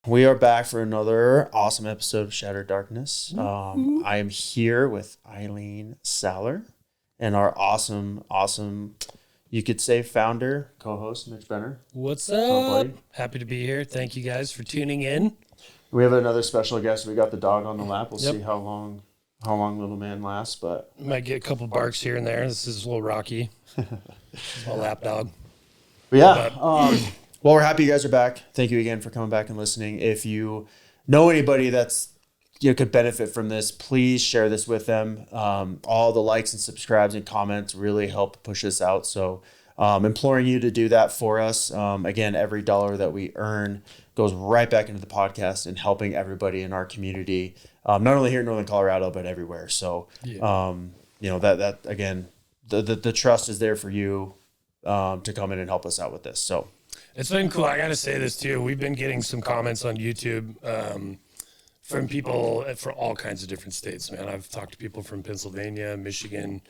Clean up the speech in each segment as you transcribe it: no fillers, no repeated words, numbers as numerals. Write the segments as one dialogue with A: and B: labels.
A: We are back for another awesome episode of Shattered Darkness. I am here with Eileen Saller and our awesome, you could say founder, co-host, Mitch Benner.
B: What's
A: on,
B: up?
A: buddy?
B: Happy to be here. Thank you guys for tuning in.
A: We have another special guest. We got the dog on the lap. We'll
B: Yep.
A: see how long little man lasts, but
B: Might get a couple barks here and there. This is a little rocky. It's my lap dog.
A: But yeah, well, we're happy you guys are back. Thank you again for coming back and listening. If you know anybody that's could benefit from this, please share this with them. All the likes and subscribes and comments really help push this out. So imploring you to do that for us. Again, every dollar that we earn goes right back into the podcast and helping everybody in our community, not only here in Northern Colorado, but everywhere. So, that again, the trust is there for you to come in and help us out with this. So
B: It's been cool. I got to say this too. We've been getting some comments on YouTube from people from all kinds of different states, man. I've talked to people from Pennsylvania, Michigan,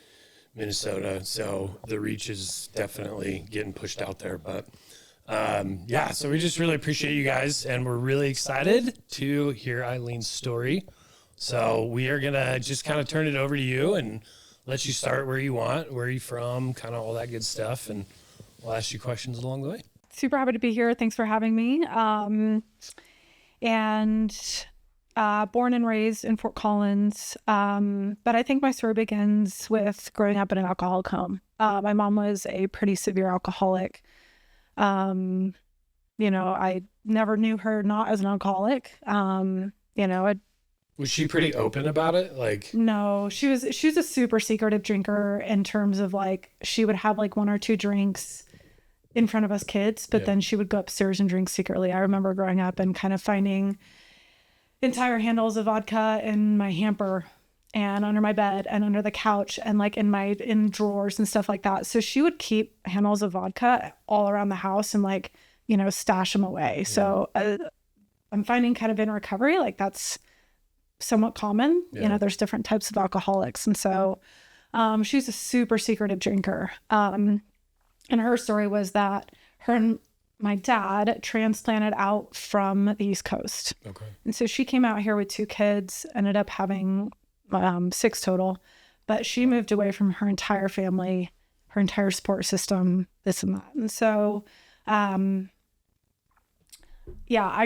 B: Minnesota. So the reach is definitely getting pushed out there. But so we just really appreciate you guys. And we're really excited to hear Eileen's story. So we are going to just kind of turn it over to you and let you start where you want, where are you from, kind of all that good stuff. And we'll ask you questions along the way.
C: Super happy to be here. Thanks for having me. Born and raised in Fort Collins. But I think my story begins with growing up in an alcoholic home. My mom was a pretty severe alcoholic. I never knew her not as an alcoholic.
B: Was she pretty open about it?
C: No, she was a super secretive drinker in terms of she would have one or two drinks in front of us kids, but then she would go upstairs and drink secretly. I remember growing up and kind of finding entire handles of vodka in my hamper and under my bed and under the couch and in drawers and stuff like that. So she would keep handles of vodka all around the house and stash them away. Yeah. So I'm finding kind of in recovery, that's somewhat common.
B: Yeah.
C: There's different types of alcoholics. And so she's a super secretive drinker. And her story was that her and my dad transplanted out from the East Coast.
B: Okay.
C: And so she came out here with 2 kids, ended up having 6 total. But she moved away from her entire family, her entire support system, this and that. And so, I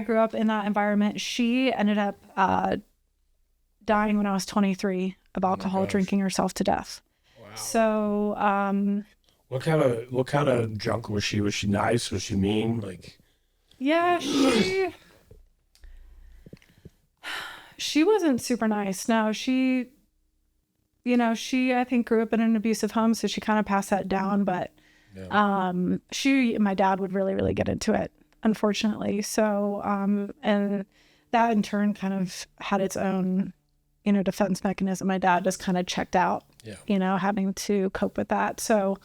C: grew up in that environment. She ended up dying when I was 23 of alcohol, drinking herself to death.
B: Wow.
C: So,
B: What kind of drunk was she? Was she nice? Was she mean?
C: Yeah, she wasn't super nice. No, she I think grew up in an abusive home, so she kind of passed that down. But my dad would really, really get into it, unfortunately. So, and that in turn kind of had its own, defense mechanism. My dad just kind of checked out, having to cope with that. So,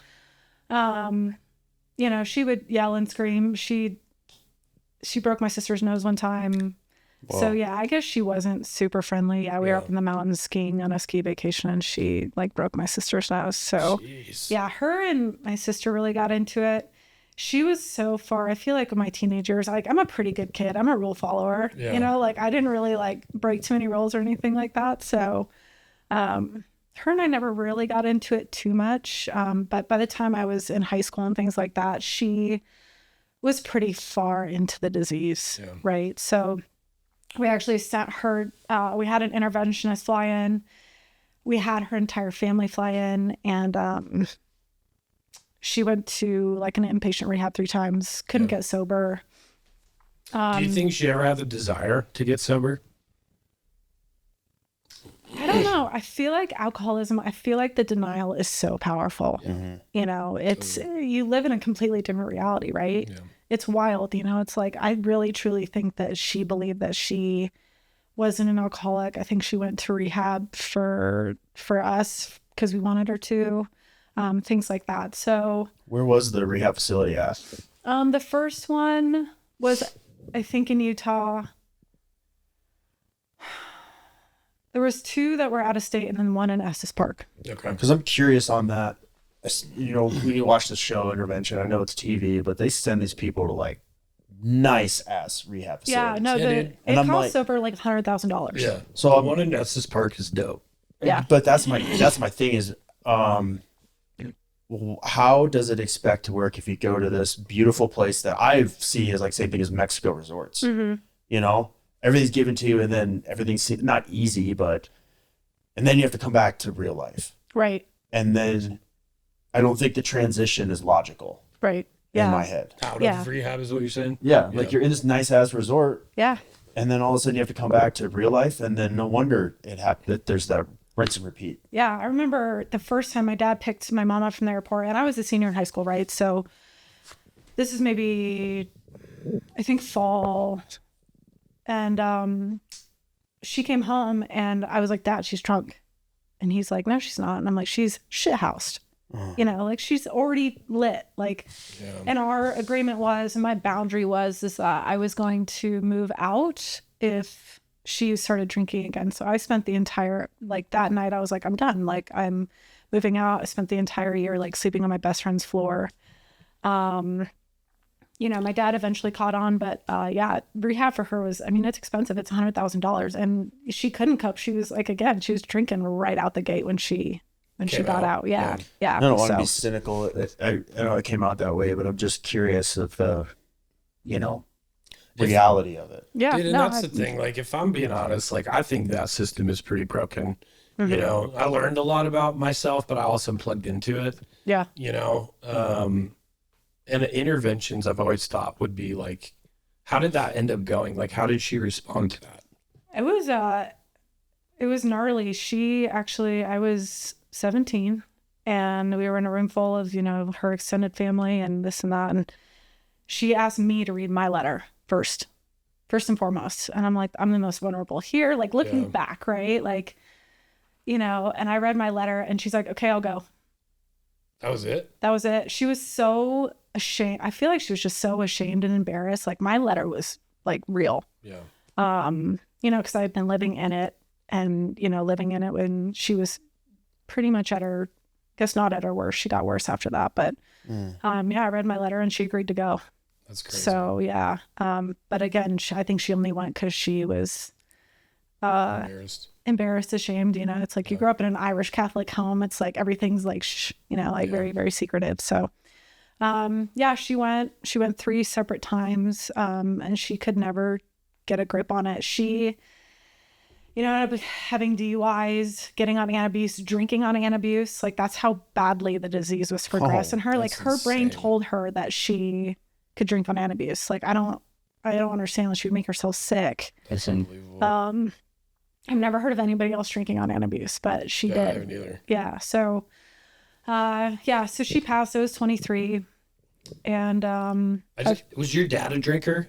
C: she would yell and scream. She broke my sister's nose one time. Whoa. So I guess she wasn't super friendly. We were up in the mountains skiing on a ski vacation and she broke my sister's nose. So
B: jeez.
C: Her and my sister really got into it. She was so far, I feel like in my teenage years, I'm a pretty good kid. I'm a rule follower, I didn't really break too many rules or anything like that. So, her and I never really got into it too much. But by the time I was in high school and things like that, she was pretty far into the disease, right? So we actually sent her, we had an interventionist fly in. We had her entire family fly in and she went to an inpatient rehab 3 times, couldn't get sober.
B: Do you think she ever had the desire to get sober?
C: I don't know. I feel like alcoholism, the denial is so powerful. Mm-hmm. It's, you live in a completely different reality, right? Yeah. It's wild. It's I really truly think that she believed that she wasn't an alcoholic. I think she went to rehab for us because we wanted her to, things like that. So
A: where was the rehab facility at?
C: The first one was, I think, in Utah. There was 2 that were out of state and then 1 in Estes Park.
A: Okay. Because I'm curious on that. We watch the show Intervention. I know it's TV, but they send these people to nice ass rehab
C: Yeah,
A: facilities.
C: no,
B: dude.
C: it costs over like $100,000.
B: Yeah.
A: So
B: the one in Estes Park is dope.
C: Yeah.
A: But that's my thing is, how does it expect to work if you go to this beautiful place that I see as like same thing as Mexico resorts?
C: Mm-hmm.
A: You know, everything's given to you, and then everything's not easy, and then you have to come back to real life.
C: Right.
A: And then I don't think the transition is logical.
C: Right.
A: In
C: Yeah.
A: my head.
B: Out of rehab is what you're saying?
A: Yeah. Like you're in this nice ass resort.
C: Yeah.
A: And then all of a sudden you have to come back to real life, and then no wonder that there's that rinse and repeat.
C: Yeah, I remember the first time my dad picked my mom up from the airport, and I was a senior in high school, right? So this is maybe, I think, fall. And she came home, and I was like, Dad, she's drunk. And he's like, no, she's not. And I'm like, she's shithoused. You know, like she's already lit. Like, and our agreement was, and my boundary was, is that I was going to move out if she started drinking again. So I spent the entire, like that night, I was like, I'm done. Like I'm moving out. I spent the entire year like sleeping on my best friend's floor. You know, my dad eventually caught on, but yeah, rehab for her was, I mean, it's expensive. It's $100,000, and she couldn't cope. She was like, again, she was drinking right out the gate when she got out. Yeah.
A: I don't want to be cynical. I know it came out that way, but I'm just curious of reality of it.
C: Yeah.
B: Dude, and that's the thing. Like, if I'm being honest, like, I think that system is pretty broken. Mm-hmm. You know, I learned a lot about myself, but I also plugged into it.
C: Yeah.
B: You know, and interventions I've always thought would be like, how did that end up going? Like, how did she respond to that?
C: It was gnarly. I was 17, and we were in a room full of, you know, her extended family and this and that. And she asked me to read my letter first and foremost. And I'm like, I'm the most vulnerable here. Like looking back, right? Like, you know, and I read my letter, and she's like, okay, I'll go.
B: That was it?
C: That was it. She was so ashamed. I feel like she was just so ashamed and embarrassed. Like my letter was like real.
B: Yeah.
C: You know, because I had been living in it, and, you know, living in it when she was pretty much at her, guess not at her worst. She got worse after that. But yeah, I read my letter, and she agreed to go.
B: That's crazy.
C: So yeah. But again, I think she only went because she was embarrassed, ashamed. You know, it's like you grew up in an Irish Catholic home. It's like everything's like, you know, like very, very secretive. So yeah, she went 3 separate times, and she could never get a grip on it. She, you know, ended up having DUIs, getting on antabuse, drinking on antabuse. Like that's how badly the disease was progressing her. Like her brain told her that she could drink on antabuse. Like I don't understand that she would make herself sick.
B: That's unbelievable.
C: I've never heard of anybody else drinking on antabuse, but she did.
B: I haven't either.
C: Yeah. So, so she passed. I was 23, and
B: was your dad a drinker?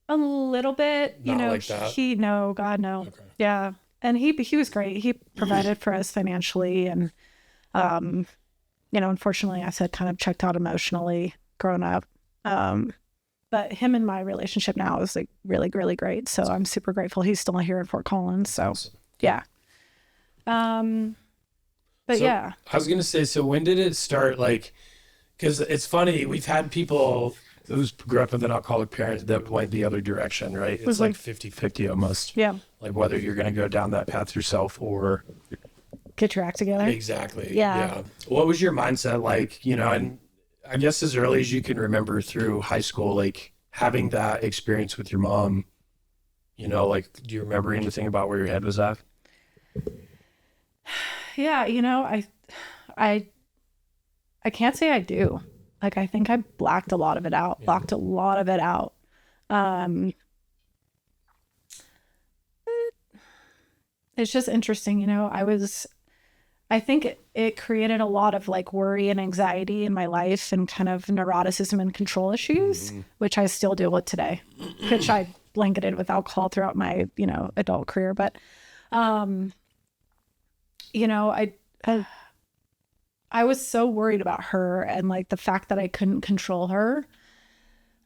C: A little bit, you
B: Not
C: know.
B: like that?
C: No, God no.
B: Okay.
C: Yeah, and he was great. He provided for us financially, and you know, unfortunately, I said kind of checked out emotionally growing up. But him and my relationship now is like really, really great. So I'm super grateful. He's still here in Fort Collins. So yeah. But yeah.
B: I was going to say, so when did it start? Like, because it's funny, we've had people who grew up with an alcoholic parent that went the other direction, right? It's like 50-50 almost.
C: Yeah.
B: Like whether you're going to go down that path yourself or
C: get your act together.
B: Exactly.
C: Yeah.
B: What was your mindset like, you know, and I guess as early as you can remember through high school, like having that experience with your mom, you know, like, do you remember anything about where your head was at?
C: Yeah. You know, I can't say I do. Like, I think I blocked a lot of it out, It's just interesting. You know, I think it created a lot of like worry and anxiety in my life and kind of neuroticism and control issues, which I still deal with today, which I blanketed with alcohol throughout my, you know, adult career. But, you know, I was so worried about her and like the fact that I couldn't control her.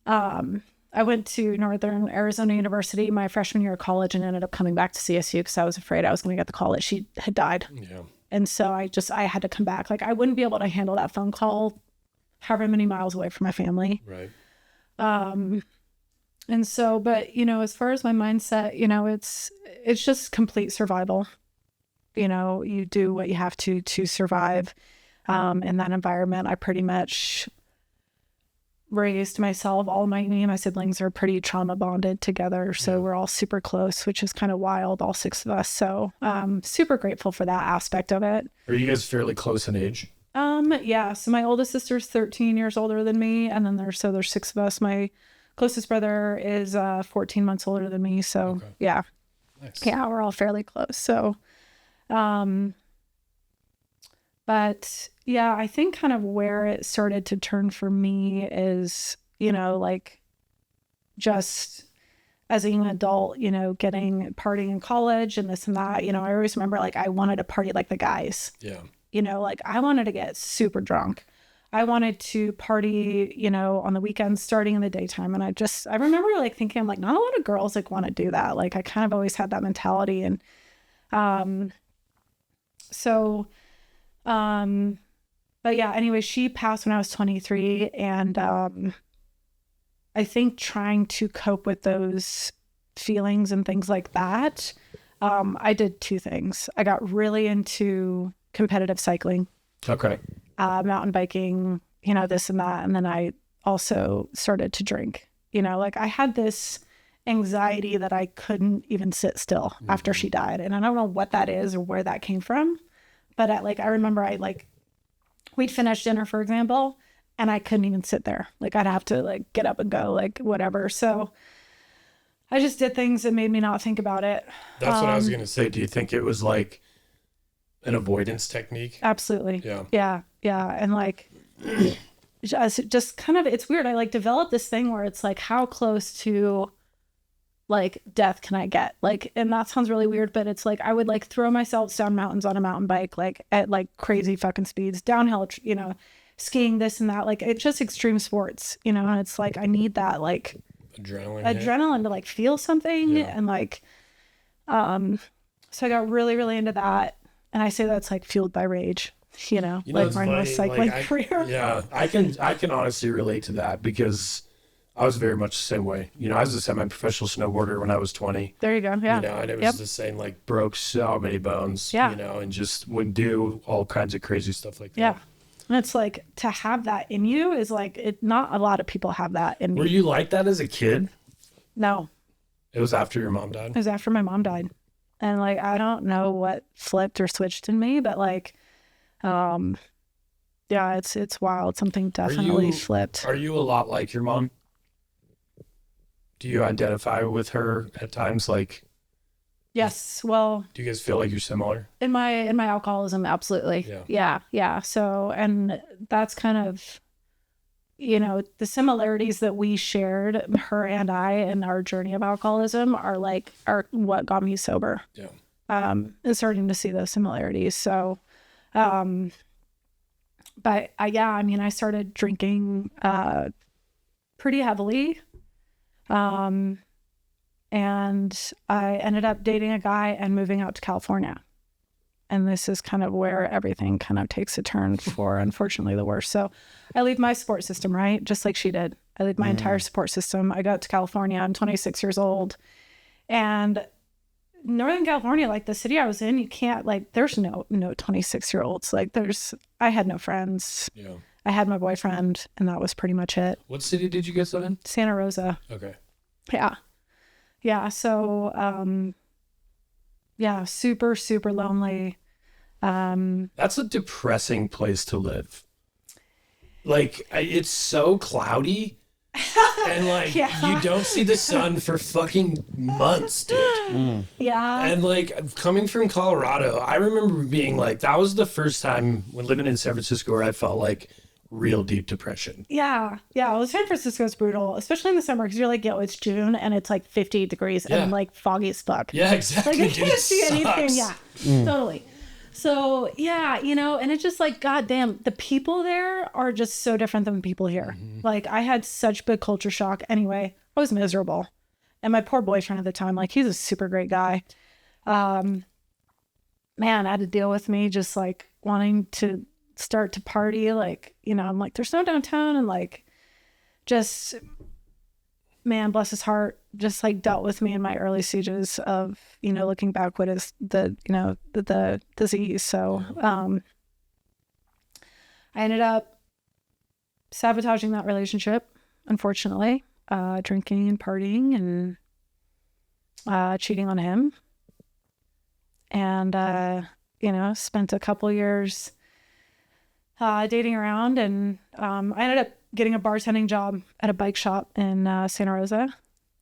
C: I went to Northern Arizona University my freshman year of college and ended up coming back to CSU because I was afraid I was going to get the call that she had died.
B: Yeah.
C: And so I had to come back. Like I wouldn't be able to handle that phone call however many miles away from my family.
B: Right.
C: And so, but, you know, as far as my mindset, you know, it's just complete survival. You know, you do what you have to survive. In that environment, I pretty much raised myself. Me and my siblings are pretty trauma bonded together. So we're all super close, which is kind of wild, all 6 of us. So super grateful for that aspect of it.
B: Are you guys fairly close in age?
C: Yeah. So my oldest sister's 13 years older than me. And then there's 6 of us. My closest brother is 14 months older than me. So yeah.
B: Nice.
C: Yeah, we're all fairly close. So, but yeah, I think kind of where it started to turn for me is, you know, like just as a young adult, you know, partying in college and this and that, you know, I always remember like I wanted to party like the guys.
B: Yeah.
C: You know, like I wanted to get super drunk. I wanted to party, you know, on the weekends starting in the daytime. And I remember like thinking, I'm like, not a lot of girls like want to do that. Like I kind of always had that mentality. And but yeah, anyway, she passed when I was 23. And I think trying to cope with those feelings and things like that, I did 2 things. I got really into competitive cycling.
B: Okay.
C: Mountain biking, you know, this and that. And then I also started to drink, you know, like I had this anxiety that I couldn't even sit still after she died. And I don't know what that is or where that came from. But I remember we'd finish dinner, for example, and I couldn't even sit there. Like I'd have to like get up and go, like whatever. So I just did things that made me not think about it.
B: That's what I was going to say. Do you think it was like an avoidance technique?
C: Absolutely.
B: Yeah.
C: Yeah. And like, just kind of, it's weird. I like developed this thing where it's like, how close to like death can I get? Like, and that sounds really weird, but it's like, I would like throw myself down mountains on a mountain bike, like at like crazy fucking speeds, downhill, you know, skiing, this and that. Like it's just extreme sports, you know, and it's like, I need that like adrenaline to like feel something. And like, so I got really, really into that. And I say that's like fueled by rage, you know like my cycling career.
B: Yeah, I can honestly relate to that because I was very much the same way. You know, I was a semi-professional snowboarder when I was 20.
C: There you go. Yeah.
B: You know, and it was the same, like broke so many bones, you know, and just would do all kinds of crazy stuff like that.
C: Yeah. And it's like to have that in you is like, not a lot of people have that in me.
B: Were you like that as a kid?
C: No.
B: It was after your mom died?
C: It was after my mom died. And like, I don't know what flipped or switched in me, but like, yeah, it's wild. Something definitely flipped.
B: Are you a lot like your mom? Do you identify with her at times? Like,
C: yes. Well,
B: do you guys feel like you're similar?
C: In my alcoholism, absolutely. Yeah. So, and that's kind of, you know, the similarities that we shared, her and I, in our journey of alcoholism are what got me sober.
B: Yeah.
C: And starting to see those similarities. So, but I started drinking, pretty heavily. And I ended up dating a guy and moving out to California. And this is kind of where everything kind of takes a turn for, unfortunately, the worst. So I leave my support system, right? Just like she did. I leave my entire support system. I got to California. I'm 26 years old. And Northern California, like the city I was in, you can't, like, there's no 26-year-olds. Like I had no friends. Yeah. I had my boyfriend, and that was pretty much it.
B: What city did you get that in?
C: Santa Rosa.
B: Okay.
C: Yeah. Yeah. So, yeah, super, super lonely.
B: That's a depressing place to live. Like, it's so cloudy. And like, you don't see the sun for fucking months, dude.
C: Yeah.
B: And like, coming from Colorado, I remember being like, that was the first time when living in San Francisco where I felt like real deep depression.
C: Yeah. Well, San Francisco is brutal, especially in the summer, because you're like, it's June and it's like 50 degrees and like foggy as fuck.
B: Yeah, exactly.
C: Like I can't see anything. Yeah, totally. So yeah, you know, and it's just like, goddamn, the people there are just so different than the people here. Like I had such big culture shock. Anyway, I was miserable. And my poor boyfriend at the time, like he's a super great guy. Man, I had to deal with me just like wanting to start to party. Like, you know, I'm like, there's no downtown, and like, just man, bless his heart, just like dealt with me in my early stages of, you know, looking back what is the, you know, the disease. So I ended up sabotaging that relationship, unfortunately, drinking and partying and cheating on him. And, you know, spent a couple years dating around, and I ended up getting a bartending job at a bike shop in Santa Rosa.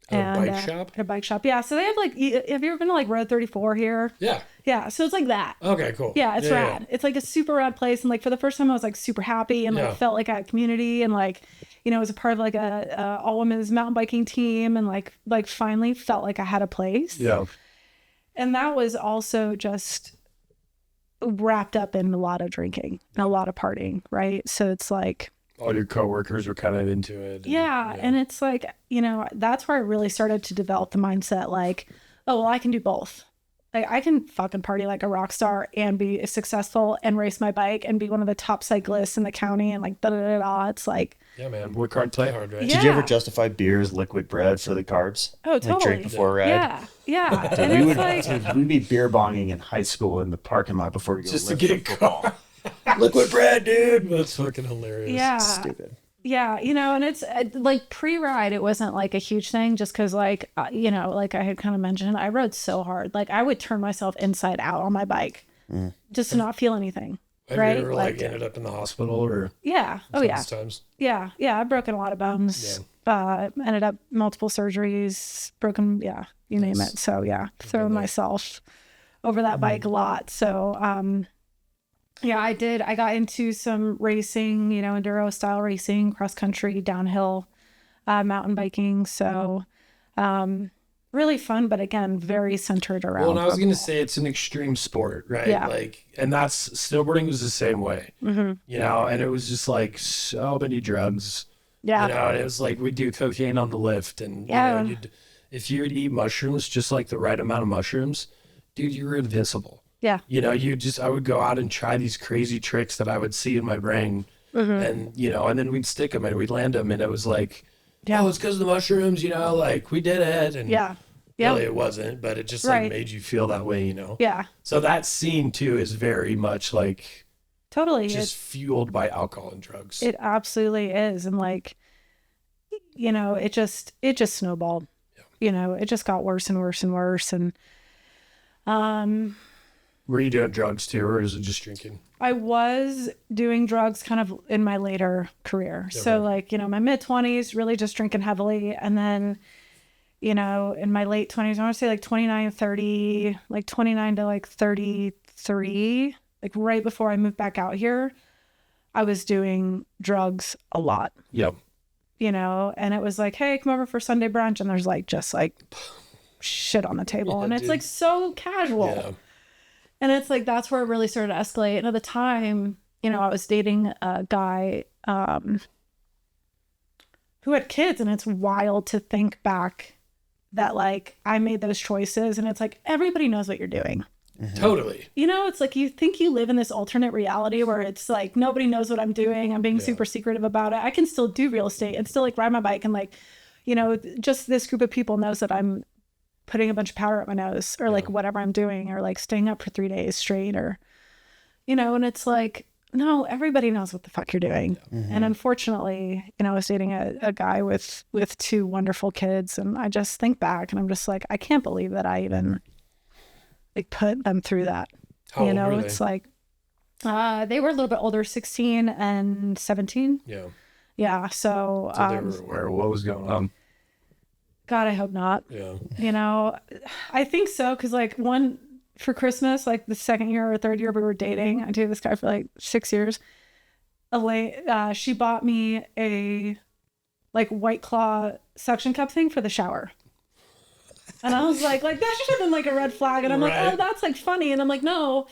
B: At a bike shop?
C: At a bike shop. Yeah. So they have like, have you ever been to like Road 34 here?
B: Yeah.
C: Yeah. So it's like that.
B: Okay, cool.
C: Yeah, it's rad. Yeah. It's like a super rad place. And like for the first time I was like super happy and like felt like I had community, and like, you know, I was a part of like a all women's mountain biking team, and like finally felt like I had a place.
B: Yeah.
C: And that was also just wrapped up in a lot of drinking and a lot of partying, right? So it's like
B: all your coworkers were kind of into it.
C: And it's like, you know, that's where I really started to develop the mindset like, oh, well, I can do both. Like I can fucking party like a rock star and be successful and race my bike and be one of the top cyclists in the county and like da-da-da-da. It's like,
B: yeah, man, work hard, play hard, right?
C: Yeah.
A: Did you ever justify beer as liquid bread for the carbs?
C: Oh, totally.
A: Like drink before a ride?
C: Yeah, yeah.
D: Dude,
C: And it's like,
D: we'd be beer bonging in high school in the parking lot before we go
B: Just to
D: lift
B: get
D: for
B: it
D: football.
B: liquid bread, dude. That's fucking hilarious.
C: yeah.
A: Stupid.
C: Yeah, you know, and it's like pre-ride, it wasn't like a huge thing just because like, you know, like I had kind of mentioned, I rode so hard. Like I would turn myself inside out on my bike just to not feel anything.
B: Have
C: right?
B: you ever like ended up in the hospital or?
C: Yeah. Oh yeah.
B: Times?
C: Yeah. Yeah. I've broken a lot of bones. Ended up multiple surgeries, broken. Yeah. You name it. So yeah, throwing myself over that bike a lot. So, yeah, I did. I got into some racing, you know, enduro style racing, cross country, downhill, mountain biking. So, really fun, but again, very centered around.
B: Well, and I was going to say it's an extreme sport, right?
C: Yeah.
B: Like, and that's snowboarding was the same way, you know, and it was just like so many drugs,
C: Yeah.
B: you know, and it was like we'd do cocaine on the lift, and
C: Yeah.
B: you know, if you would eat mushrooms, just like the right amount of mushrooms, dude, you were invincible.
C: Yeah.
B: You know, I would go out and try these crazy tricks that I would see in my brain, and, you know, and then we'd stick them and we'd land them, and it was like, oh, it's because of the mushrooms, you know, like we did it. And really it wasn't, but it just like made you feel that way, you know?
C: Yeah.
B: So that scene too is very much like
C: Totally.
B: just fueled by alcohol and drugs.
C: It absolutely is. And like, you know, it just snowballed, you know, it just got worse and worse and worse. And,
B: Were you doing drugs too, or is it just drinking?
C: I was doing drugs kind of in my later career. Okay. So like, you know, my mid 20s, really just drinking heavily. And then, you know, in my late 20s, I want to say like 29, 30, like 29 to like 33, like right before I moved back out here, I was doing drugs a lot.
B: Yep.
C: You know, and it was like, hey, come over for Sunday brunch. And there's like, just like shit on the table. And it's like so casual.
B: Yeah.
C: And it's like, that's where it really started to escalate. And at the time, you know, I was dating a guy who had kids. And it's wild to think back that like I made those choices. And it's like, everybody knows what you're doing.
B: Mm-hmm. Totally.
C: You know, it's like you think you live in this alternate reality where it's like, nobody knows what I'm doing. I'm being super secretive about it. I can still do real estate and still like ride my bike. And like, you know, just this group of people knows that I'm putting a bunch of powder up my nose or like whatever I'm doing, or like staying up for 3 days straight, or, you know, and it's like, no, everybody knows what the fuck you're doing. And unfortunately, you know, I was dating a guy with 2 wonderful kids, and I just think back and I'm just like, I can't believe that I even like put them through that.
B: How
C: you know,
B: old were
C: it's like, they were a little bit older, 16 and 17.
B: Yeah.
C: Yeah. So,
B: they were aware of what was going on.
C: God, I hope not.
B: Yeah.
C: You know, I think so. Cause like for Christmas, like the second year or third year we were dating, I dated this guy for like 6 years. She bought me a like White Claw suction cup thing for the shower. And I was like that should have been like a red flag. And I'm like, oh, that's like funny. And I'm like, no,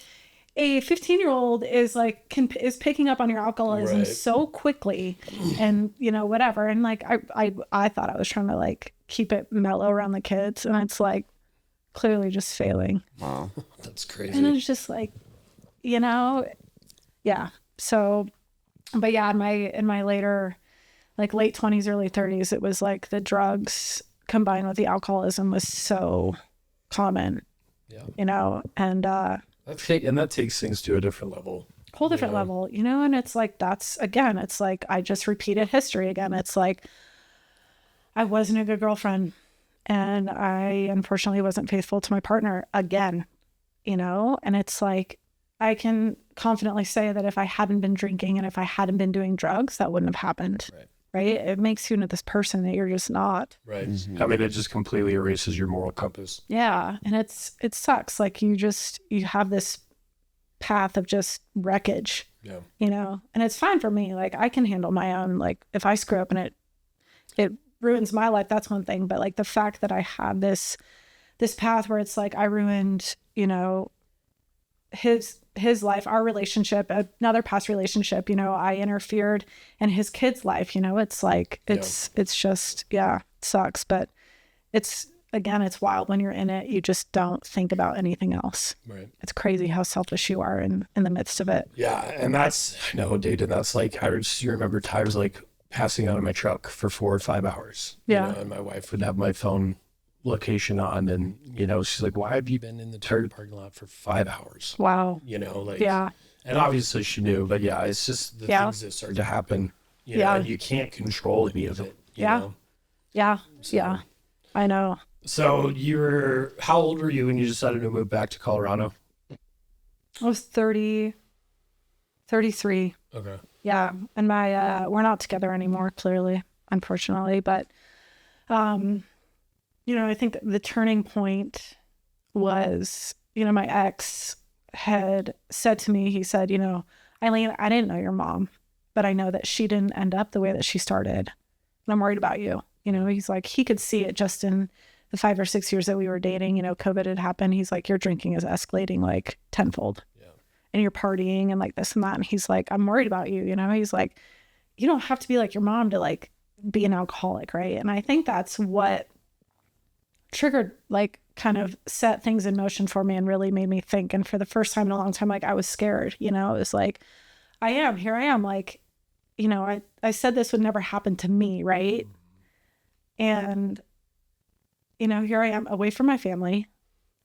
C: a 15-year-old is like, is picking up on your alcoholism so quickly, and you know, whatever. And like, I thought I was trying to like keep it mellow around the kids, and it's like clearly just failing.
A: Wow.
B: That's crazy.
C: And it's just like, you know, yeah. So, but yeah, in my later like late 20s, early 30s, it was like the drugs combined with the alcoholism was so common, you know, and
B: that takes things to a different level.
C: Whole different level, you know, and it's like, that's, again, it's like, I just repeated history again. It's like, I wasn't a good girlfriend and I unfortunately wasn't faithful to my partner again, you know, and it's like, I can confidently say that if I hadn't been drinking and if I hadn't been doing drugs, that wouldn't have happened. Right. It makes you into this person that you're just not.
B: Right. I mean, it just completely erases your moral compass.
C: Yeah. And it sucks. Like you have this path of just wreckage, you know, and it's fine for me. Like I can handle my own, like if I screw up and it ruins my life, that's one thing. But like the fact that I had this path where it's like I ruined, you know, his life, our relationship, another past relationship, you know, I interfered in his kid's life, you know, it's like, it's just, it sucks, but it's wild when you're in it. You just don't think about anything else. Right. It's crazy how selfish you are in the midst of it.
B: Yeah. And that's, dude, and that's like, you remember times like passing out of my truck for 4 or 5 hours.
C: Yeah.
B: You know, and my wife would have my phone location on and, you know, she's like, why have you been in the Target parking lot for 5 hours?
C: Wow.
B: You know, like,
C: and
B: obviously she knew, but it's just the things that start to happen, you know, and you can't control any of it. You know?
C: So, I know.
B: So how old were you when you decided to move back to Colorado?
C: I was 33.
B: Okay.
C: Yeah. And we're not together anymore, clearly, unfortunately. But, you know, I think the turning point was, you know, my ex had said to me, he said, you know, Eileen, I didn't know your mom, but I know that she didn't end up the way that she started. And I'm worried about you. You know, he's like, he could see it just in the 5 or 6 years that we were dating, you know, COVID had happened. He's like, your drinking is escalating like tenfold and you're partying and like this and that. And he's like, I'm worried about you. You know, he's like, you don't have to be like your mom to like be an alcoholic. Right. And I think that's what triggered, like kind of set things in motion for me and really made me think. And for the first time in a long time, like I was scared, you know, it was like, here I am. Like, you know, I said this would never happen to me. Right. And, you know, here I am away from my family,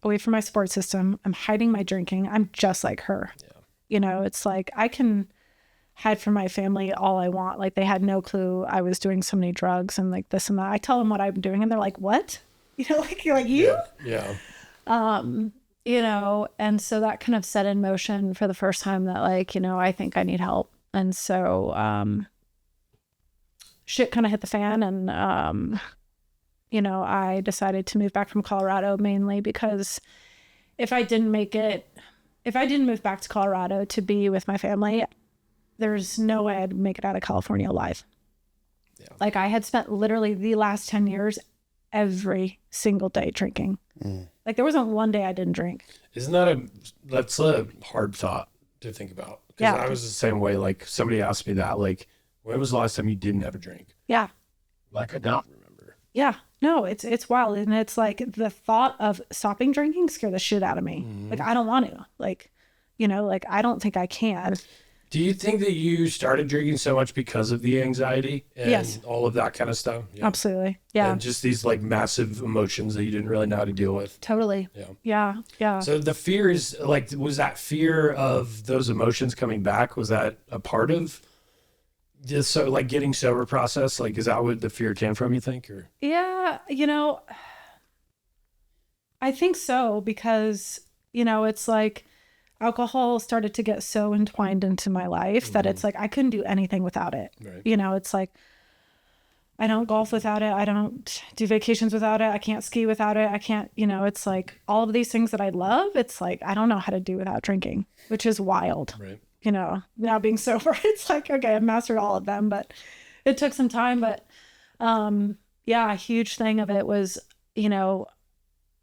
C: away from my support system. I'm hiding my drinking. I'm just like her. You know, it's like I can hide from my family all I want. Like they had no clue I was doing so many drugs and like this and that. I tell them what I'm doing and they're like, what? You know, like you're like, you?
B: Yeah.
C: You know, and so that kind of set in motion for the first time that like, you know, I think I need help. And so shit kind of hit the fan and you know, I decided to move back from Colorado mainly because if I didn't move back to Colorado to be with my family, there's no way I'd make it out of California alive. Yeah. Like I had spent literally the last 10 years every single day drinking. Like there wasn't one day I didn't drink.
B: That's a hard thought to think about. Because I was the same way. Like somebody asked me that, like, when was the last time you didn't have a drink?
C: Yeah.
B: Like I don't remember.
C: Yeah. No, it's wild. And it's like the thought of stopping drinking scared the shit out of me. Like, I don't want to. Like, you know, like, I don't think I can.
B: Do you think that you started drinking so much because of the anxiety and all of that kind of stuff?
C: Yeah. Absolutely. Yeah.
B: And just these like massive emotions that you didn't really know how to deal with.
C: Totally. Yeah.
B: So the fear is like, was that fear of those emotions coming back? Was that a part of just so like getting sober process? Like, is that what the fear came from, you think? Or
C: yeah, you know, I think so because, you know, it's like alcohol started to get so entwined into my life that it's like I couldn't do anything without it. Right. You know, it's like I don't golf without it. I don't do vacations without it. I can't ski without it. I can't, you know, it's like all of these things that I love, it's like I don't know how to do without drinking, which is wild.
B: Right.
C: You know, now being sober, it's like, okay, I've mastered all of them, but it took some time. But yeah, a huge thing of it was, you know,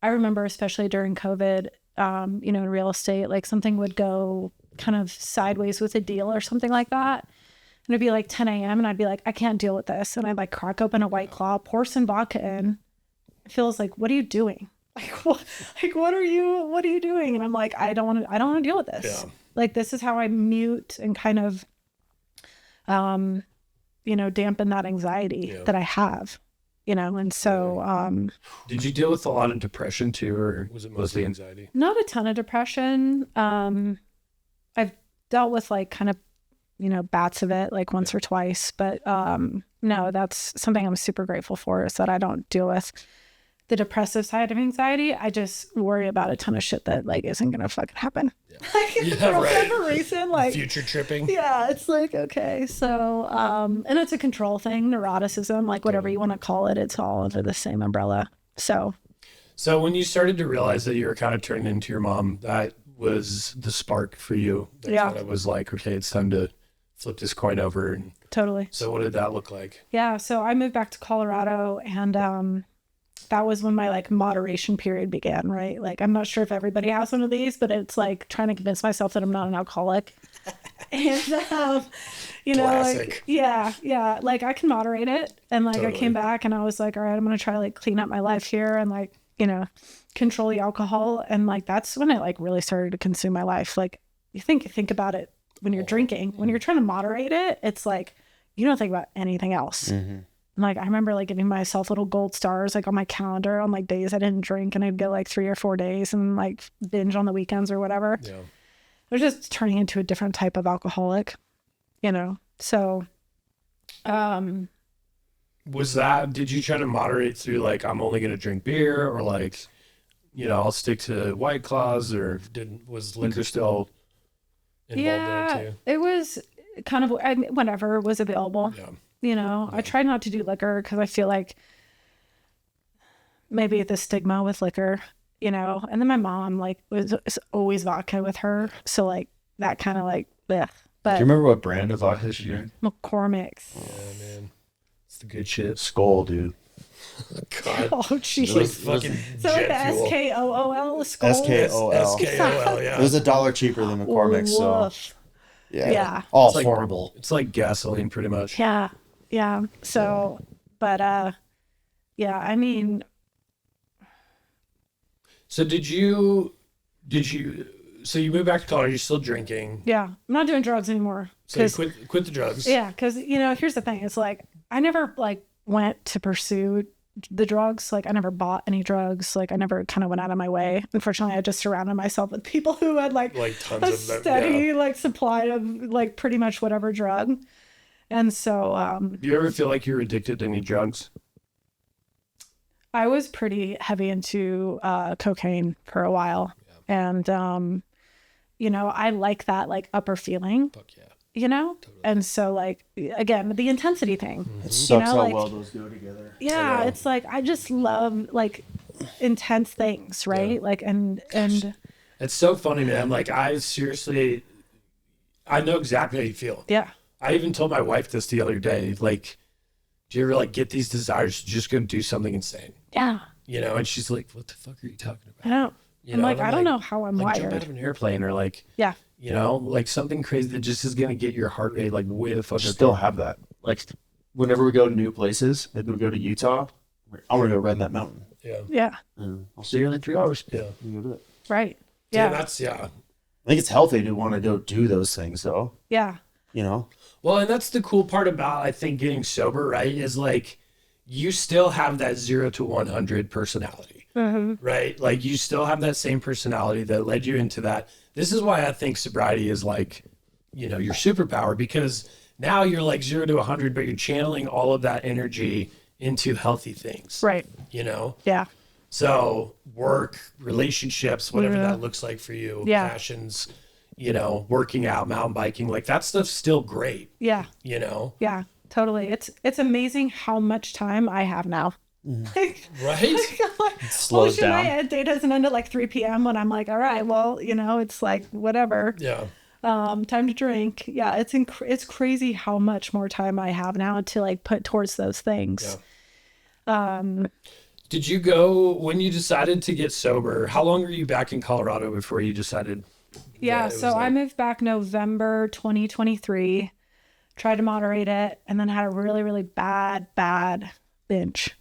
C: I remember especially during COVID, you know, in real estate, like something would go kind of sideways with a deal or something like that. And it'd be like 10 a.m. and I'd be like, I can't deal with this. And I'd like crack open a White Claw, pour some vodka in. It feels like, what are you doing? Like, what are you doing? And I'm like, I don't want to deal with this. Yeah. Like, this is how I mute and kind of, dampen that anxiety that I have, and so,
E: did you deal with a lot of depression too, or
B: Was it mostly anxiety?
C: not a ton of depression. I've dealt with like kind of, bats of it like once or twice, but, no, that's something I'm super grateful for, is that I don't deal with the depressive side of anxiety. I just worry about a ton of shit that like isn't gonna fucking happen. Like for whatever reason, like
B: Future tripping.
C: yeah, it's like, okay, so and it's a control thing, neuroticism, like whatever you want to call it, it's all under the same umbrella. So
B: when you started to realize that you were kind of turning into your mom, that was the spark for you. That kind of was like, okay, it's time to flip this coin over. And
C: totally.
B: so what did that look like?
C: Yeah, so I moved back to Colorado, and that was when my like moderation period began, right? Like, I'm not sure if everybody has one of these, but it's like trying to convince myself that I'm not an alcoholic. And,
B: Classic.
C: like, yeah, like I can moderate it. And like, I came back and I was like, all right, I'm going to try to like clean up my life here and like, control the alcohol. And like, that's when it like really started to consume my life. Like you think about it when you're drinking, when you're trying to moderate it, it's like, you don't think about anything else. Mm-hmm. Like, I remember like giving myself little gold stars, like on my calendar on like days I didn't drink, and I'd go like 3 or 4 days and like binge on the weekends or whatever. Yeah. It was just turning into a different type of alcoholic, so,
B: was that, did you try to moderate through like, I'm only going to drink beer, or like, I'll stick to White Claws, or was liquor still involved there too?
C: It was kind of whatever was available.
B: Yeah.
C: I tried not to do liquor because I feel like maybe the stigma with liquor, and then my mom like was always vodka with her. So like that kind of like, bleh. But
D: do you remember what brand of vodka she drank?
C: McCormick's.
B: Yeah, man. It's the good shit.
D: Skull, dude.
B: God.
C: Oh, jeez.
B: Like fucking
C: So like the SKOOL, Skull?
A: SKOL.
B: SKOL, yeah.
A: It was $1 cheaper than McCormick's, so
C: yeah.
A: All
B: it's like,
A: horrible.
B: It's like gasoline pretty much.
C: Yeah. So, but I mean.
B: So so you moved back to Colorado, you're still drinking.
C: Yeah. I'm not doing drugs anymore.
B: So you quit the drugs.
C: Yeah. Cause here's the thing. It's like, I never like went to pursue the drugs. Like I never bought any drugs. Like I never kind of went out of my way. Unfortunately, I just surrounded myself with people who had like
B: tons
C: a
B: of them,
C: steady like supply of like pretty much whatever drug. And so,
B: do you ever feel like you're addicted to any drugs?
C: I was pretty heavy into cocaine for a while. Yeah. And, I like that like upper feeling. Fuck yeah. Totally. And so like, again, the intensity thing.
A: Mm-hmm. It sucks how well those go together.
C: Yeah. It's like, I just love like intense things, right? Yeah. Like, and
B: it's so funny, man. Like I know exactly how you feel.
C: Yeah.
B: I even told my wife this the other day, like, do you ever like get these desires to just go do something insane?
C: Yeah.
B: And she's like, what the fuck are you talking about?
C: I don't. I'm like, I don't know how I'm
B: like,
C: wired.
B: Jump out of an airplane, or like,
C: yeah.
B: Like something crazy that just is going to get your heart rate like way the fuck.
D: Still have that. Like whenever we go to new places, maybe we go to Utah, I want to go ride that mountain.
B: Yeah.
C: Yeah.
D: I'll see you in 3 hours.
B: Yeah.
D: You go do it.
C: Right.
B: Yeah.
C: Yeah.
A: I think it's healthy to want to go do those things though.
C: Yeah.
B: Well, and that's the cool part about, I think, getting sober, right? Is like, you still have that 0 to 100 personality, right? Like you still have that same personality that led you into that. This is why I think sobriety is like, your superpower, because now you're like 0 to 100, but you're channeling all of that energy into healthy things.
C: Right.
B: Yeah. So work, relationships, whatever that looks like for you, passions, working out, mountain biking, like that stuff's still great.
C: Yeah.
B: Yeah,
C: totally. It's amazing how much time I have now.
B: Right?
C: Like,
A: slows down.
C: My day doesn't end at like 3 p.m. when I'm like, all right, well, it's like whatever.
B: Yeah.
C: Time to drink. Yeah. It's crazy how much more time I have now to like put towards those things.
B: Yeah. Did you go, when you decided to get sober, how long were you back in Colorado before you decided?
C: Yeah. So I moved back November 2023, tried to moderate it, and then had a really, really bad binge.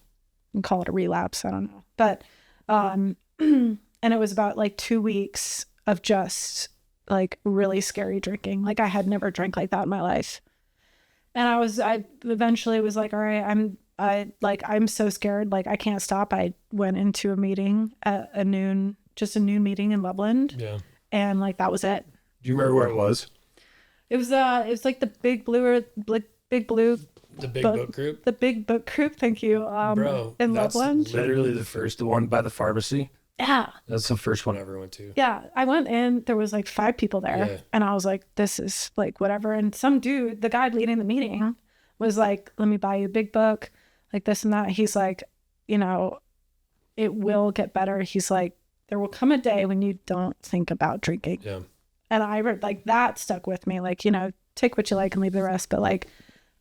C: And call it a relapse. I don't know. But, and it was about like 2 weeks of just like really scary drinking. Like I had never drank like that in my life. And I eventually was like, all right, I'm so scared. Like, I can't stop. I went into a meeting at a noon meeting in Loveland.
B: Yeah.
C: And like, that was it.
E: Do you remember where it was?
C: It was like the Big Blue,
B: The big book group.
C: the Big Book Group. Thank you.
B: Bro,
C: in
B: that's
C: Loveland.
E: Literally the first one by the pharmacy.
C: Yeah.
E: That's the first one
B: I ever went to.
C: Yeah. I went in, there was like 5 people there,
B: Yeah.
C: and I was like, this is like whatever. And some dude, the guy leading the meeting, was like, let me buy you a big book, like this and that. He's like, you know, it will get better. He's like, there will come a day when you don't think about drinking.
B: Yeah.
C: And I read, like, that stuck with me. Like, you know, take what you like and leave the rest. But like,